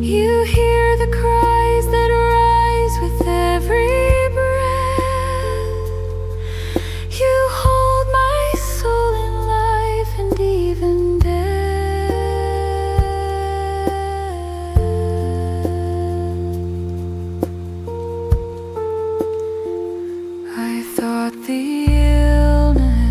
You hear the cries that rise with every breath. You hold my soul in life and even death. I thought the illness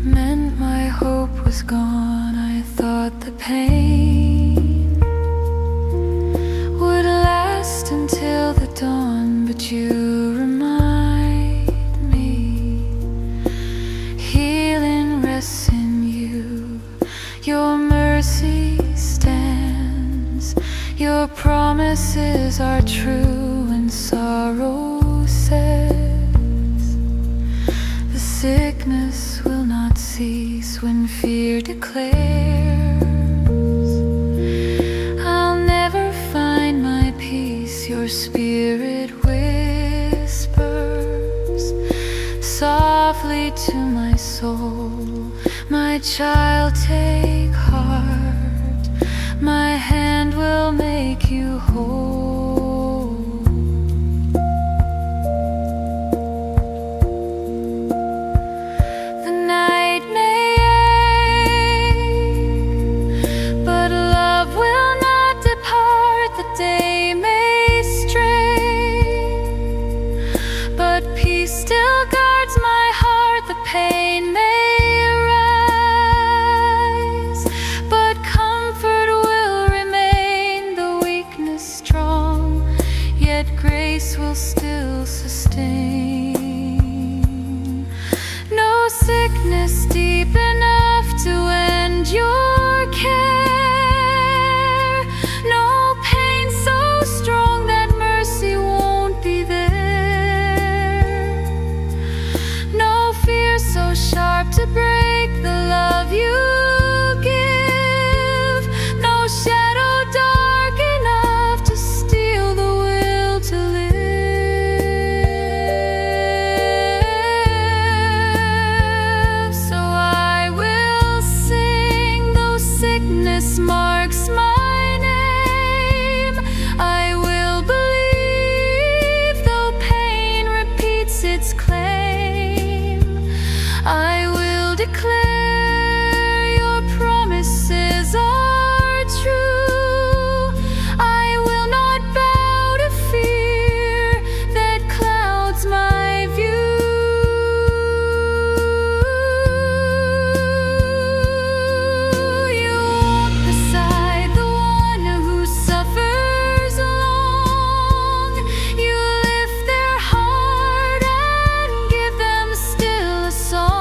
meant my hope was gone. I thought the pain would last until the dawn, but you remind me healing rests in you. Your mercy stands, your promises are true, and sorrow says the sickness will not cease when fear declares I'll never find my peace. Your spirit whispers softly to my soul, my child, take heart, my hand will make you whole. The night may ache, but love will not depart. The day may stray, but peace still guards my heart. The pain may rise, but comfort will remain. The weakness strong, yet grace will still sustain. No sickness deep enough to end your care, no pain so strong that mercy won't be there, no fear so sharp to break the love you give, no shadow dark enough to steal the will to live. So I will sing, though sickness marks my name. I will believe, though pain repeats its claim. I will declare your promises are true. I will not bow to fear that clouds my view. You walk beside the one who suffers long. You lift their heart and give them still a song.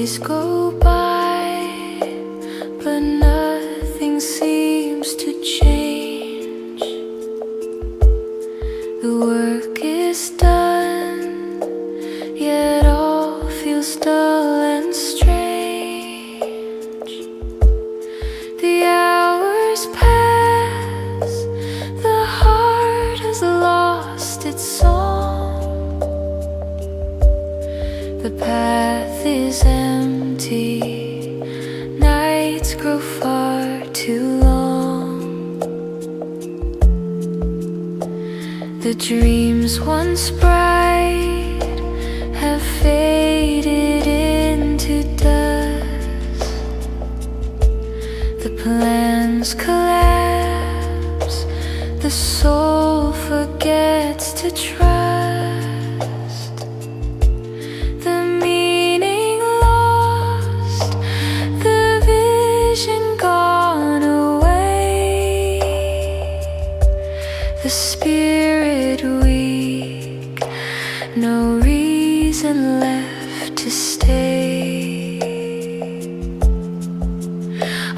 days go by, but nothing seems to change. The work is done, yet all feels dull and strange. The hours pass, the heart has lost its song. The path is empty, nights grow far too long. The dreams once bright have faded into dust. The plans collapse, the soul forgets to trust. The meaning lost, the vision gone away, the spirit weak, no reason left to stay.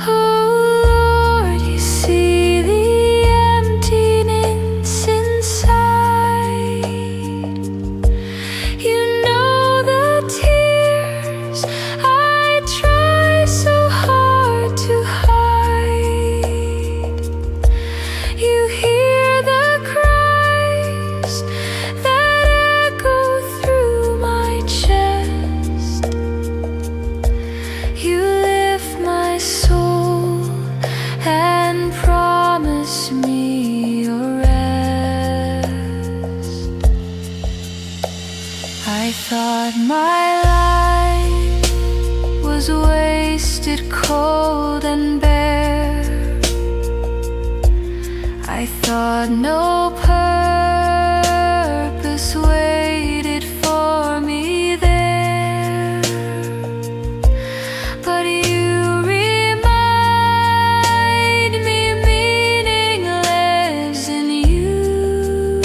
Oh Lord, you see the emptiness inside. You know the tears I try so hard to hide. You hear the cries that echo through my chest. You lift my soul and promise me your rest. I thought my life was wasted, cold and bare. I thought no purpose waited for me there. But you remind me meaning lives in you.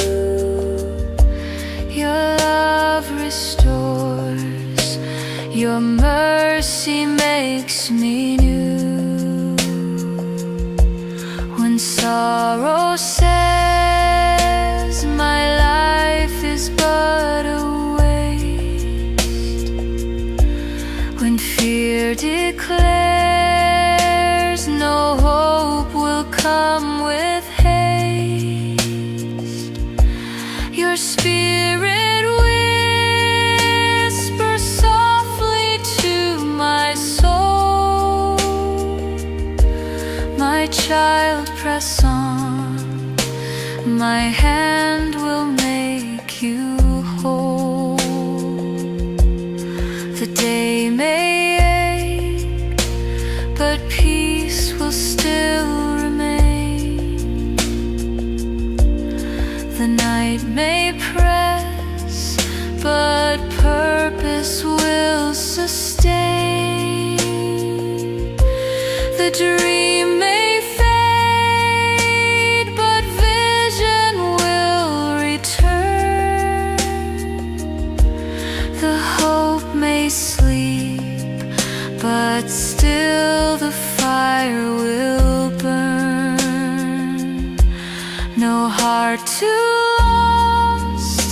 Your love restores, your mercy makes me new. When sorrow says my life is but a waste, when fear declares no hope will come with haste, your spirit whispers softly to my soul, my child, press on, my hand will make you whole. The day may ache, but peace will still remain. The night may press, but purpose will sustain. The dream may fade, but vision will return. The hope may sleep, but still the fire will burn. No heart too lost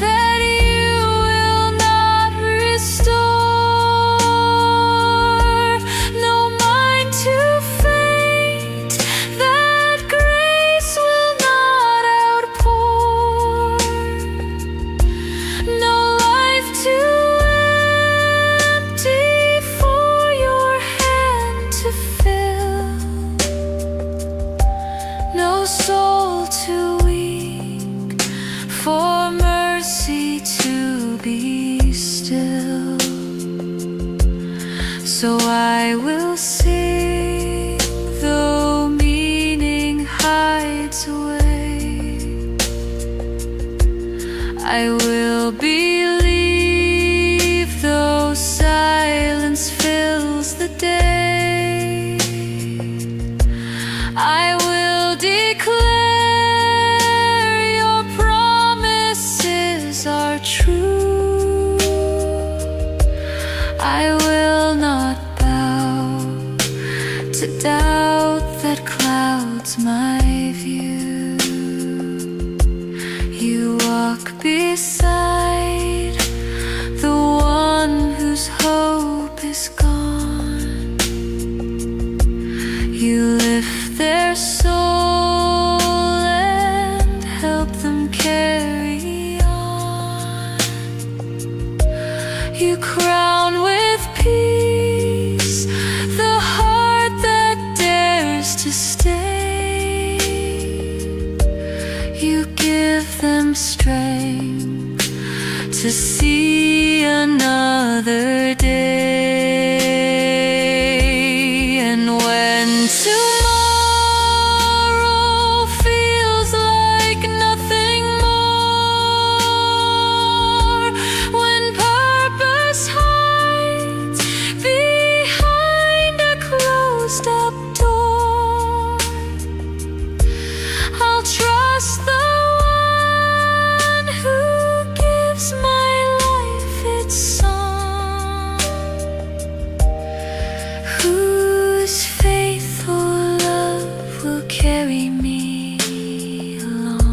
that you will not restore, no mind too faint that grace will not outpour, no life too empty for your hand to fill, no soul too weak for mercy to be still. So I will sing, though meaning hides away. I will believe, though silence fills the day. I will declare your promises are true. I will to doubt that clouds my view. You walk beside the one whose hope is gone. You lift their soul and help them carry on. You crown with peace the heart that dares to stay. You give them strength to see another day. And when tomorrow feels like nothing more, when purpose hides behind a closed-up door, I'll trust the one who gives my life its song, whose faithful love will carry me along.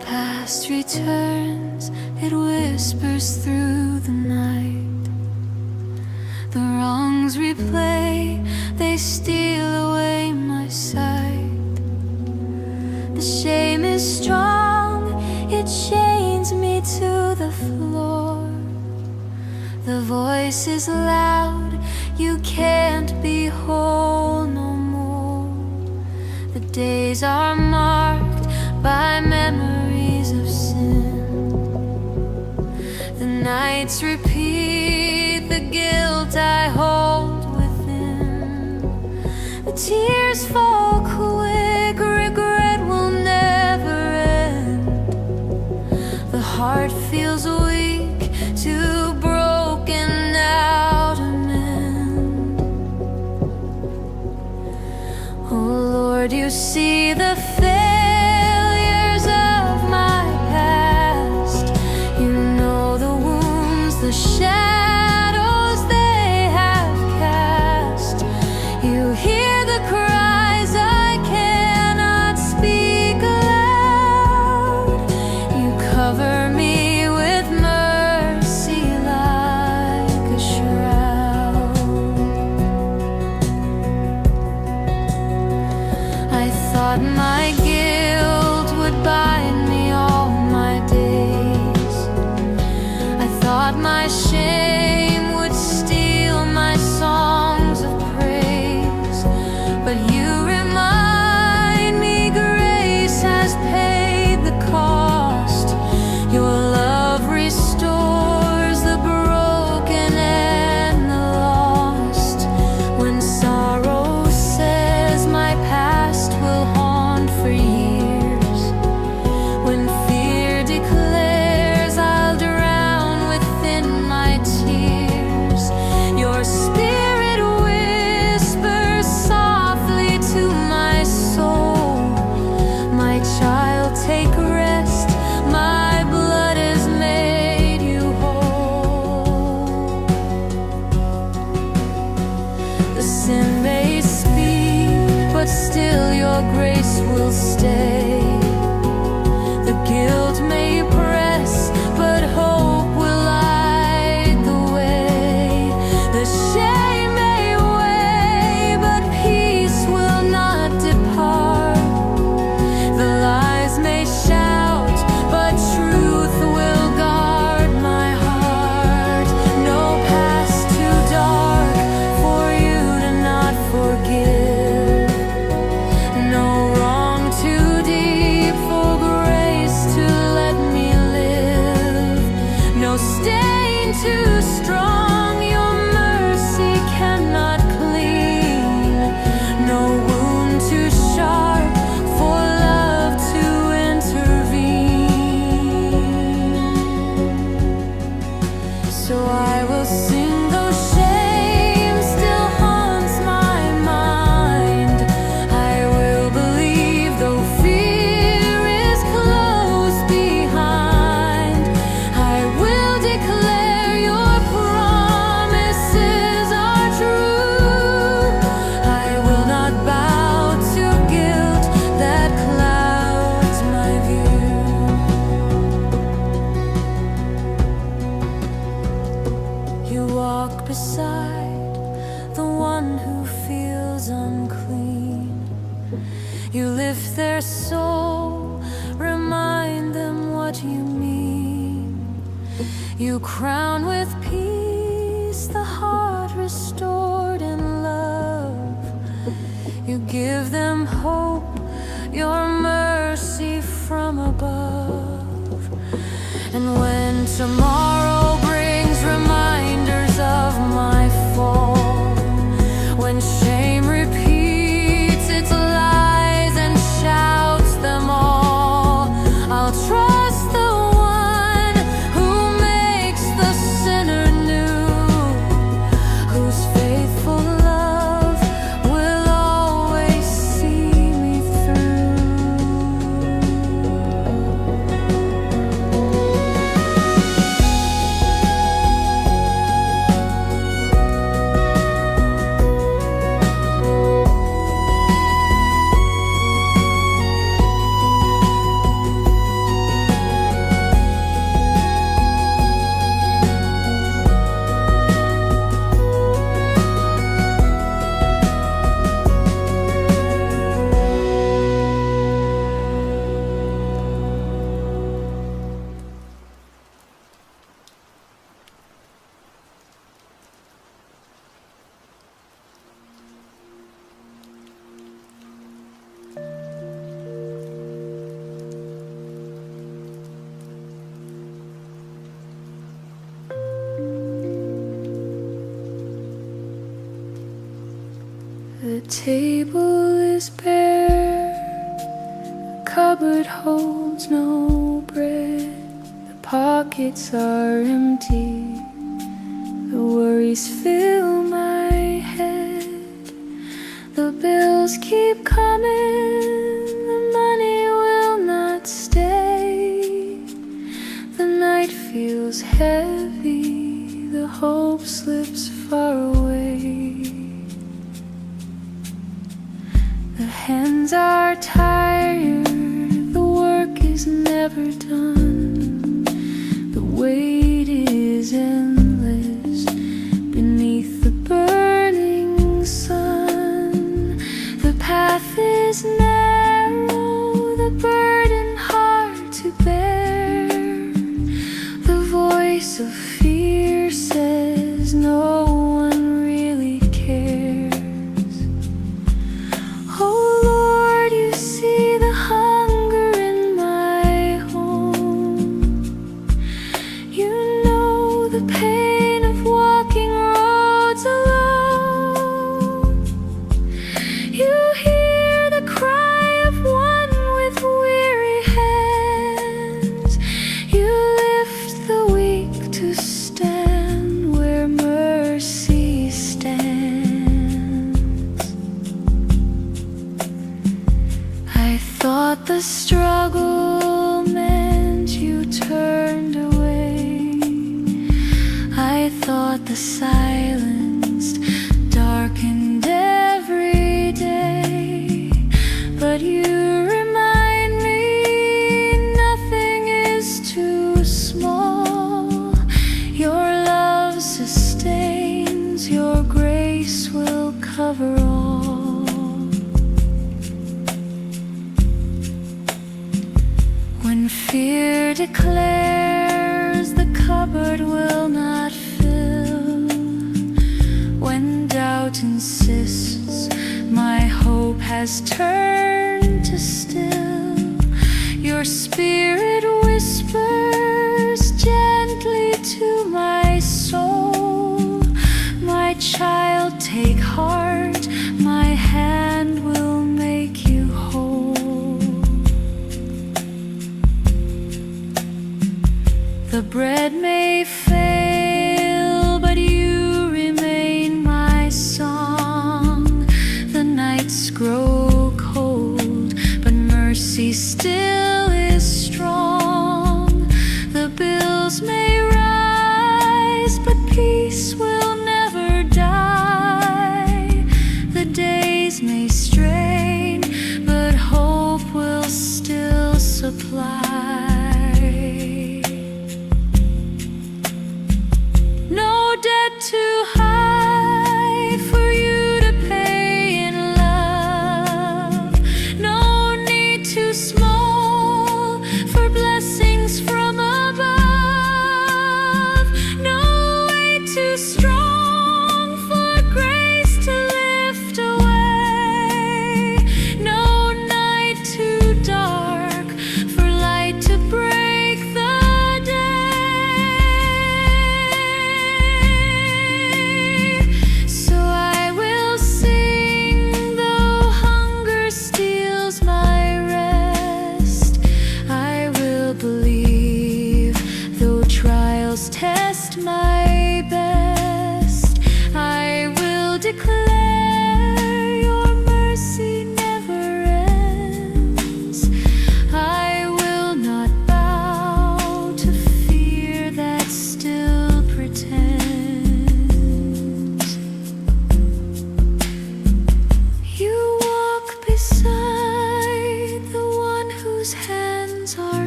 Past returns, it whispers through the night. The wrongs replay, they steal away my sight. The shame is strong, it chains me to the floor. The voice is loud, you can't be whole no more. The days are marked by memories of sin. The nights repeat the guilt I hold within. The tears fall quick, regret will never end. The heart feels weak, too broken now to mend. Oh Lord, you see the failures of my past. You know the wounds, the shadows they have cast. You hear the cries I cannot speak aloud. You cover me with mercy like a shroud. I thought my guilt would bind me all my days. I thought my shame would steal my songs of praise. But you remind me grace has paid the cost. Your love restores the broken and the lost. When sorrow says my past will haunt for years, when fear declares I'll drown within my tears, your spirit whispers softly to my soul, my child, take rest, my blood has made you whole. The sin may speak, but still your grace will stay. The guilt may press, but hope will lie You crown with peace the heart restored in love. You give them hope, your mercy from above. And when tomorrow brings reminders of my fall, when shame repeats its lies and shouts them all, I'll trust the one who makes the sinner new, whose faithful love will always see me through. The table is bare, the cupboard holds no bread, the pockets are empty, the worries fill my head, the bills keep coming, the money will not stay, the night feels heavy, the hope slips far away. The hands are tired, the work is never done, the weight is endless beneath the burning sun. The path is narrow, the burden hard to bear, the voice of fear says no one really cares. Oh Lord, you see the hunger in my home. You know the pain of walking roads alone. You hear the cry of one with weary hands. You lift the weak to stand where mercy stands. I thought the struggle meant you turned away. I thought the silence darkened every day. But you remind me nothing is too small. Your love sustains, your grace will cover all. When fear declares the cupboard will not fill, when doubt insists my hope has turned to still, your spirit whispers gently to my soul, my child, take heart, my hand will make you whole. The bread may fail, but you remain my song. The nights grow cold, but mercy still is strong. The bills may rise, but peace will never die. The days may strain, but hope will still supply.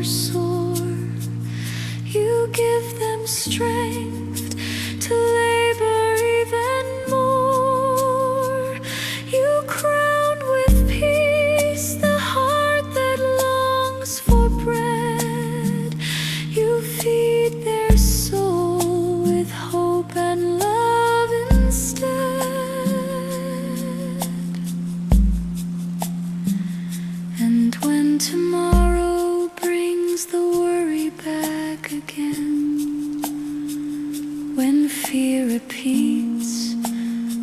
soar. You give them strength to labor even more. You crown with peace the heart that longs for bread. You feed their soul with hope and love instead. And when tomorrow brings the worry back again, when fear repeats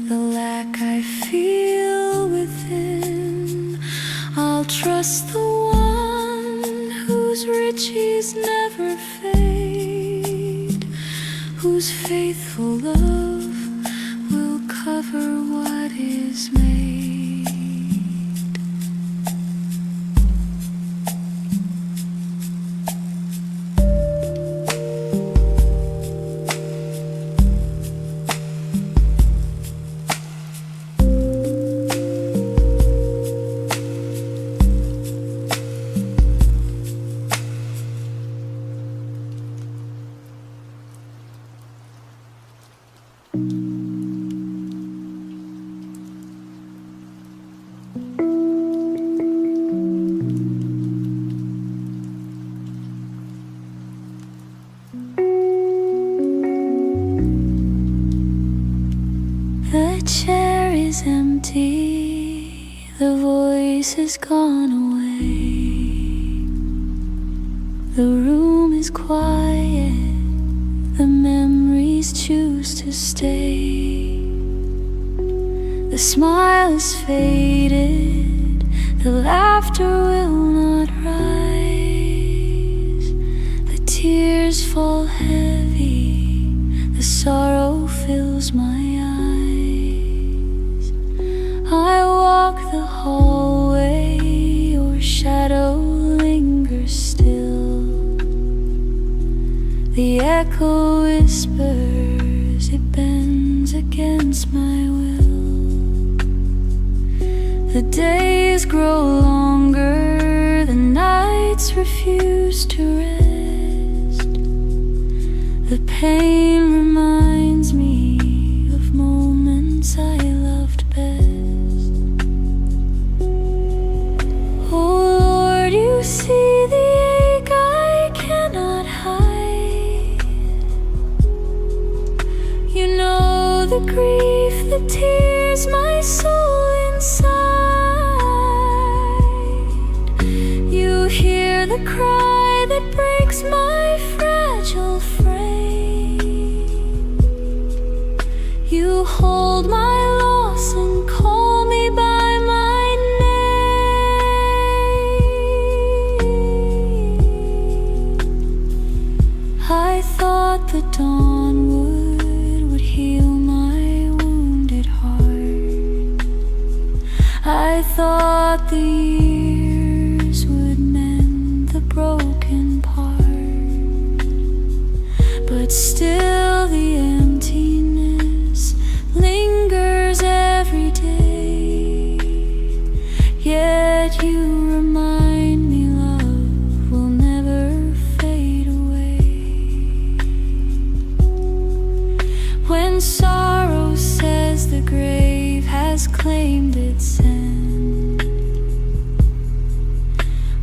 the lack I feel within, I'll trust the one whose riches never fade, whose faithful love will cover what is made. The chair is empty, the voice has gone away. The room is quiet, the memories choose to stay. The smile is faded, the laughter will not rise. The tears fall heavy, the sorrow fills my eyes. I walk the hallway, your shadow lingers still. The echo whispers, it bends against my will. The days grow longer, the nights refuse to rest. The pain reminds me of moments I loved best. Oh Lord, you see the ache I cannot hide. You know the grief, the tears, my soul inside. You hear the cry that breaks my fragile frame. You hold my loss and call me by my name. I thought the dawn would heal my wounded heart. I thought the years would mend the broken part. But still the emptiness lingers every day. Yet you remind me love will never fade away. When sorrow says the grave has claimed its end,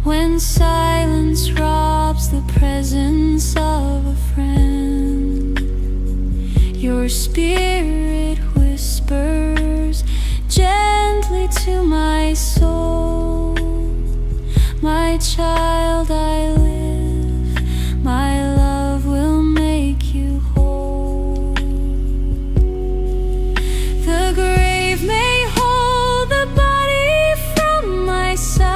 when silence robs the presence of a friend, your spirit whispers gently to my soul, my child, I live, my love will make you whole. The grave may hold the body from my sight,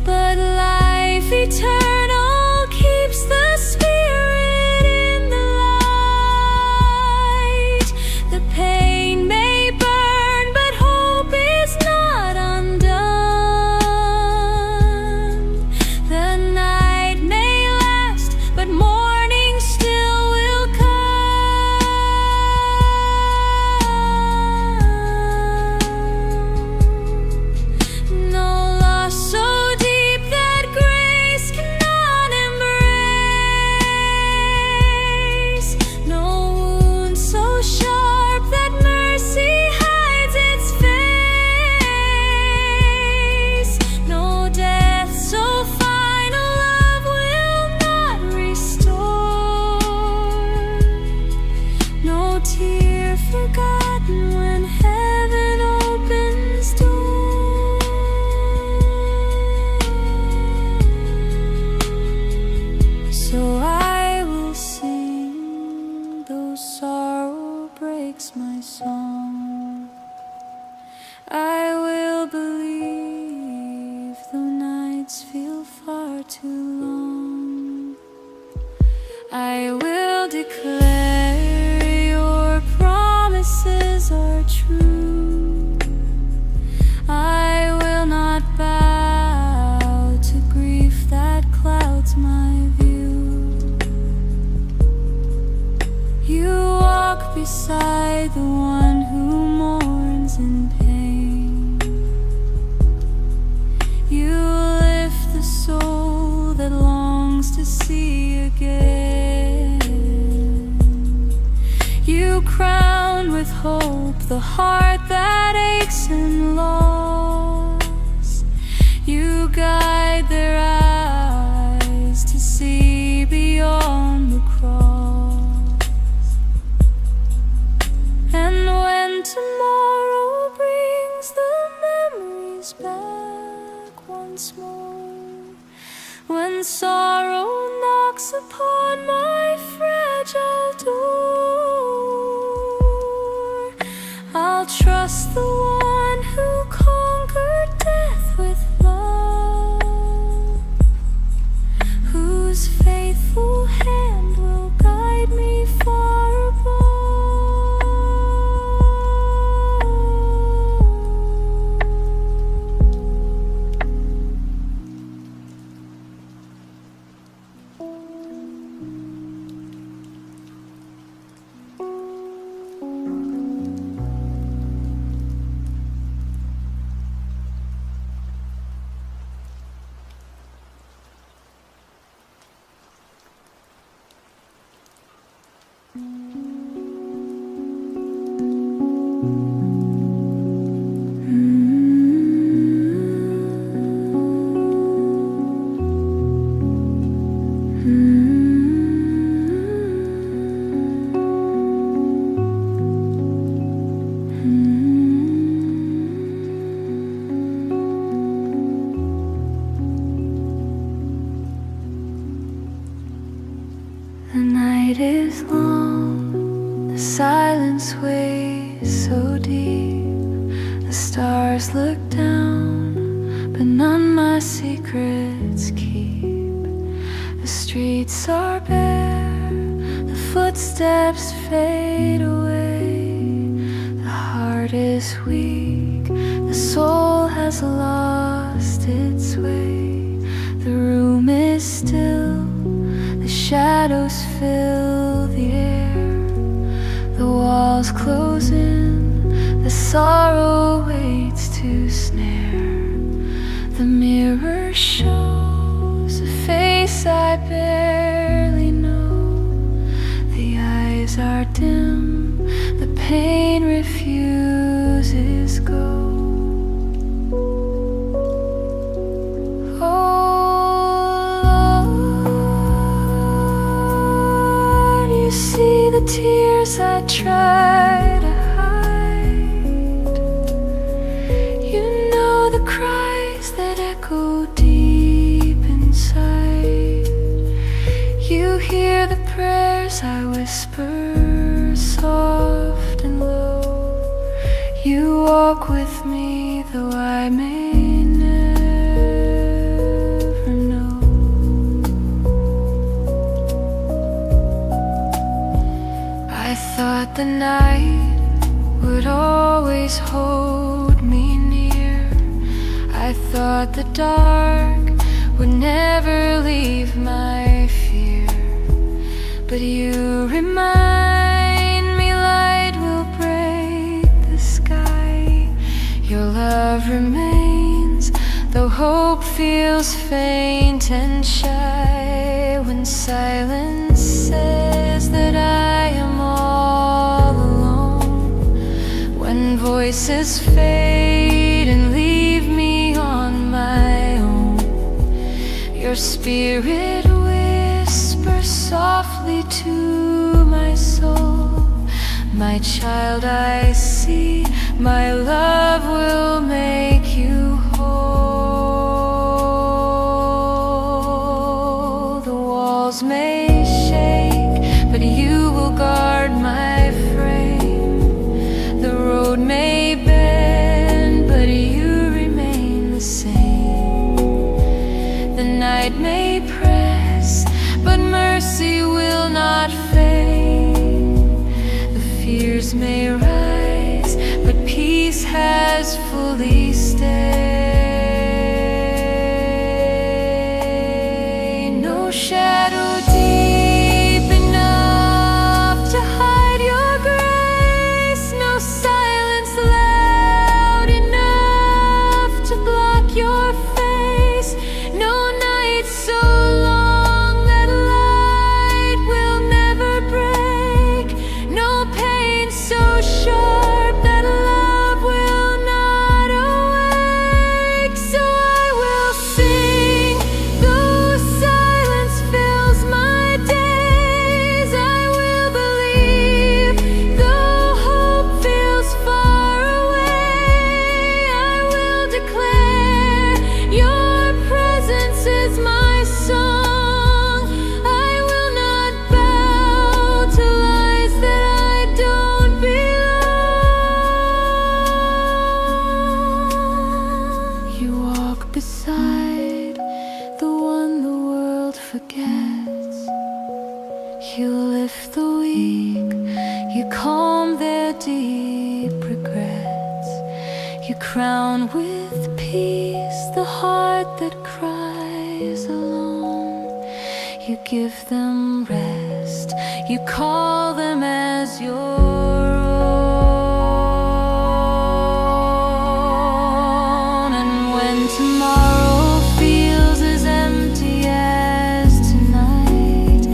but life eternal keeps the spirit in the light. far too long. I will declare your promises are true. I will not bow to grief that clouds my view. You walk beside the one who mourns in pain. You lift the soul that longs to see again. You crown with hope the heart that aches and loss. You guide their eyes to see beyond the cross. And when tomorrow brings the memories back once more, when sorrow knocks upon my fragile door, I'll trust the one who conquered death with love, whose faithful hand will guide me far above. The night is long, the silence weighs so deep. The stars look down, but none my secrets keep. The streets are bare, the footsteps fade away. The heart is weak, the soul has lost its way. The room is still, the shadows fill the air. The walls close in, the sorrow waits to snare. The mirror shows a face I barely know. The eyes are dim, the pain refuses go. See the tears I try to hide. You know the cries that echo deep inside. You hear the prayers I whisper soft and low. You walk with me though I may never know. I thought the night would always hold me near. I thought the dark would never leave my fear. But you remind me light will break the sky. Your love remains, though hope feels faint and shy. When silence says that I am all alone, when voices fade and leave me on my own, your spirit whispers softly to my soul. My child, I see, my love will make you whole. The walls may shake, but you will guard my frame. The road may bend, but you remain the same. The night may press, but mercy will not fade. The fears may rise, but peace has fully stayed. No shadow deep enough to hide your grace, no silence loud enough to block your face, no night so long that light will never break, no pain so sharp that love will not awake. So I will sing, though silence fills my days. I will believe, though hope feels far away. I will declare, your presence is my song. I will not bow to lies that I don't belong. You walk beside the one the world forgets. You lift the weak, you calm their deep regrets. You crown with peace the heart that cries alone. You give them rest, you call them as your own. And when tomorrow feels as empty as tonight,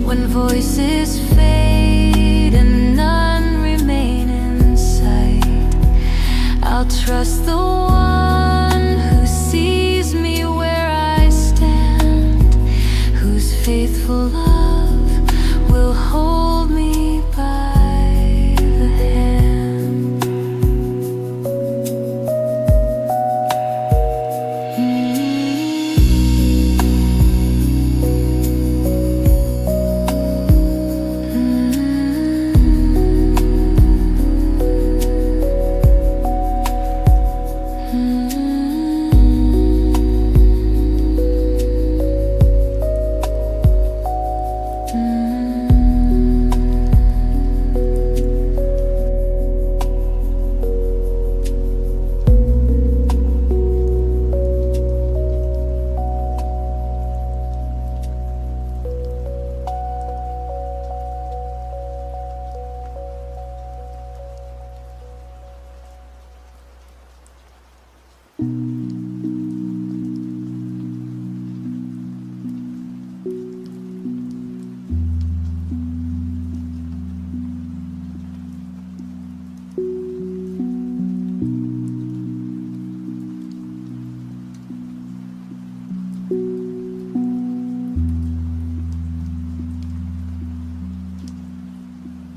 when voices fade and none remain in sight, I'll trust the one who sees me where I stand, whose faithful love will hold me by the hand.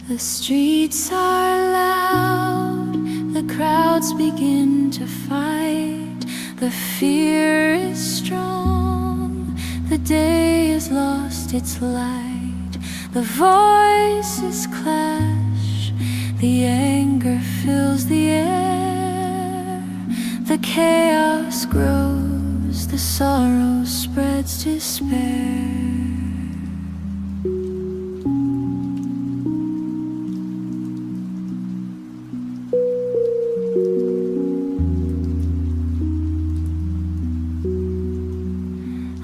The streets are loud, the crowds begin to fight. The fear is strong, the day has lost its light. The voices clash, the anger fills the air. The chaos grows, the sorrow spreads despair.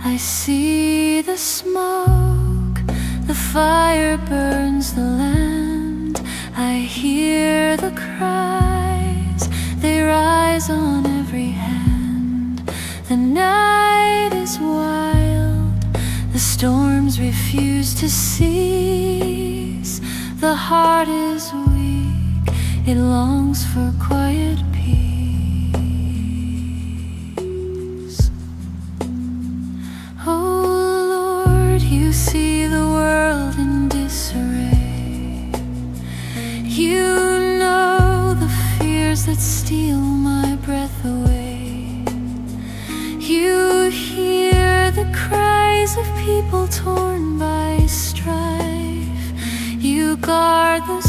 I see the smoke, the fire burns the land. I hear the cries, they rise on every hand. The night is wild, the storms refuse to cease. The heart is weak, it longs for quiet peace. Oh Lord, you see the world in disarray. You know the fears that steal my breath away. You hear the cries of people torn by strife. You guard the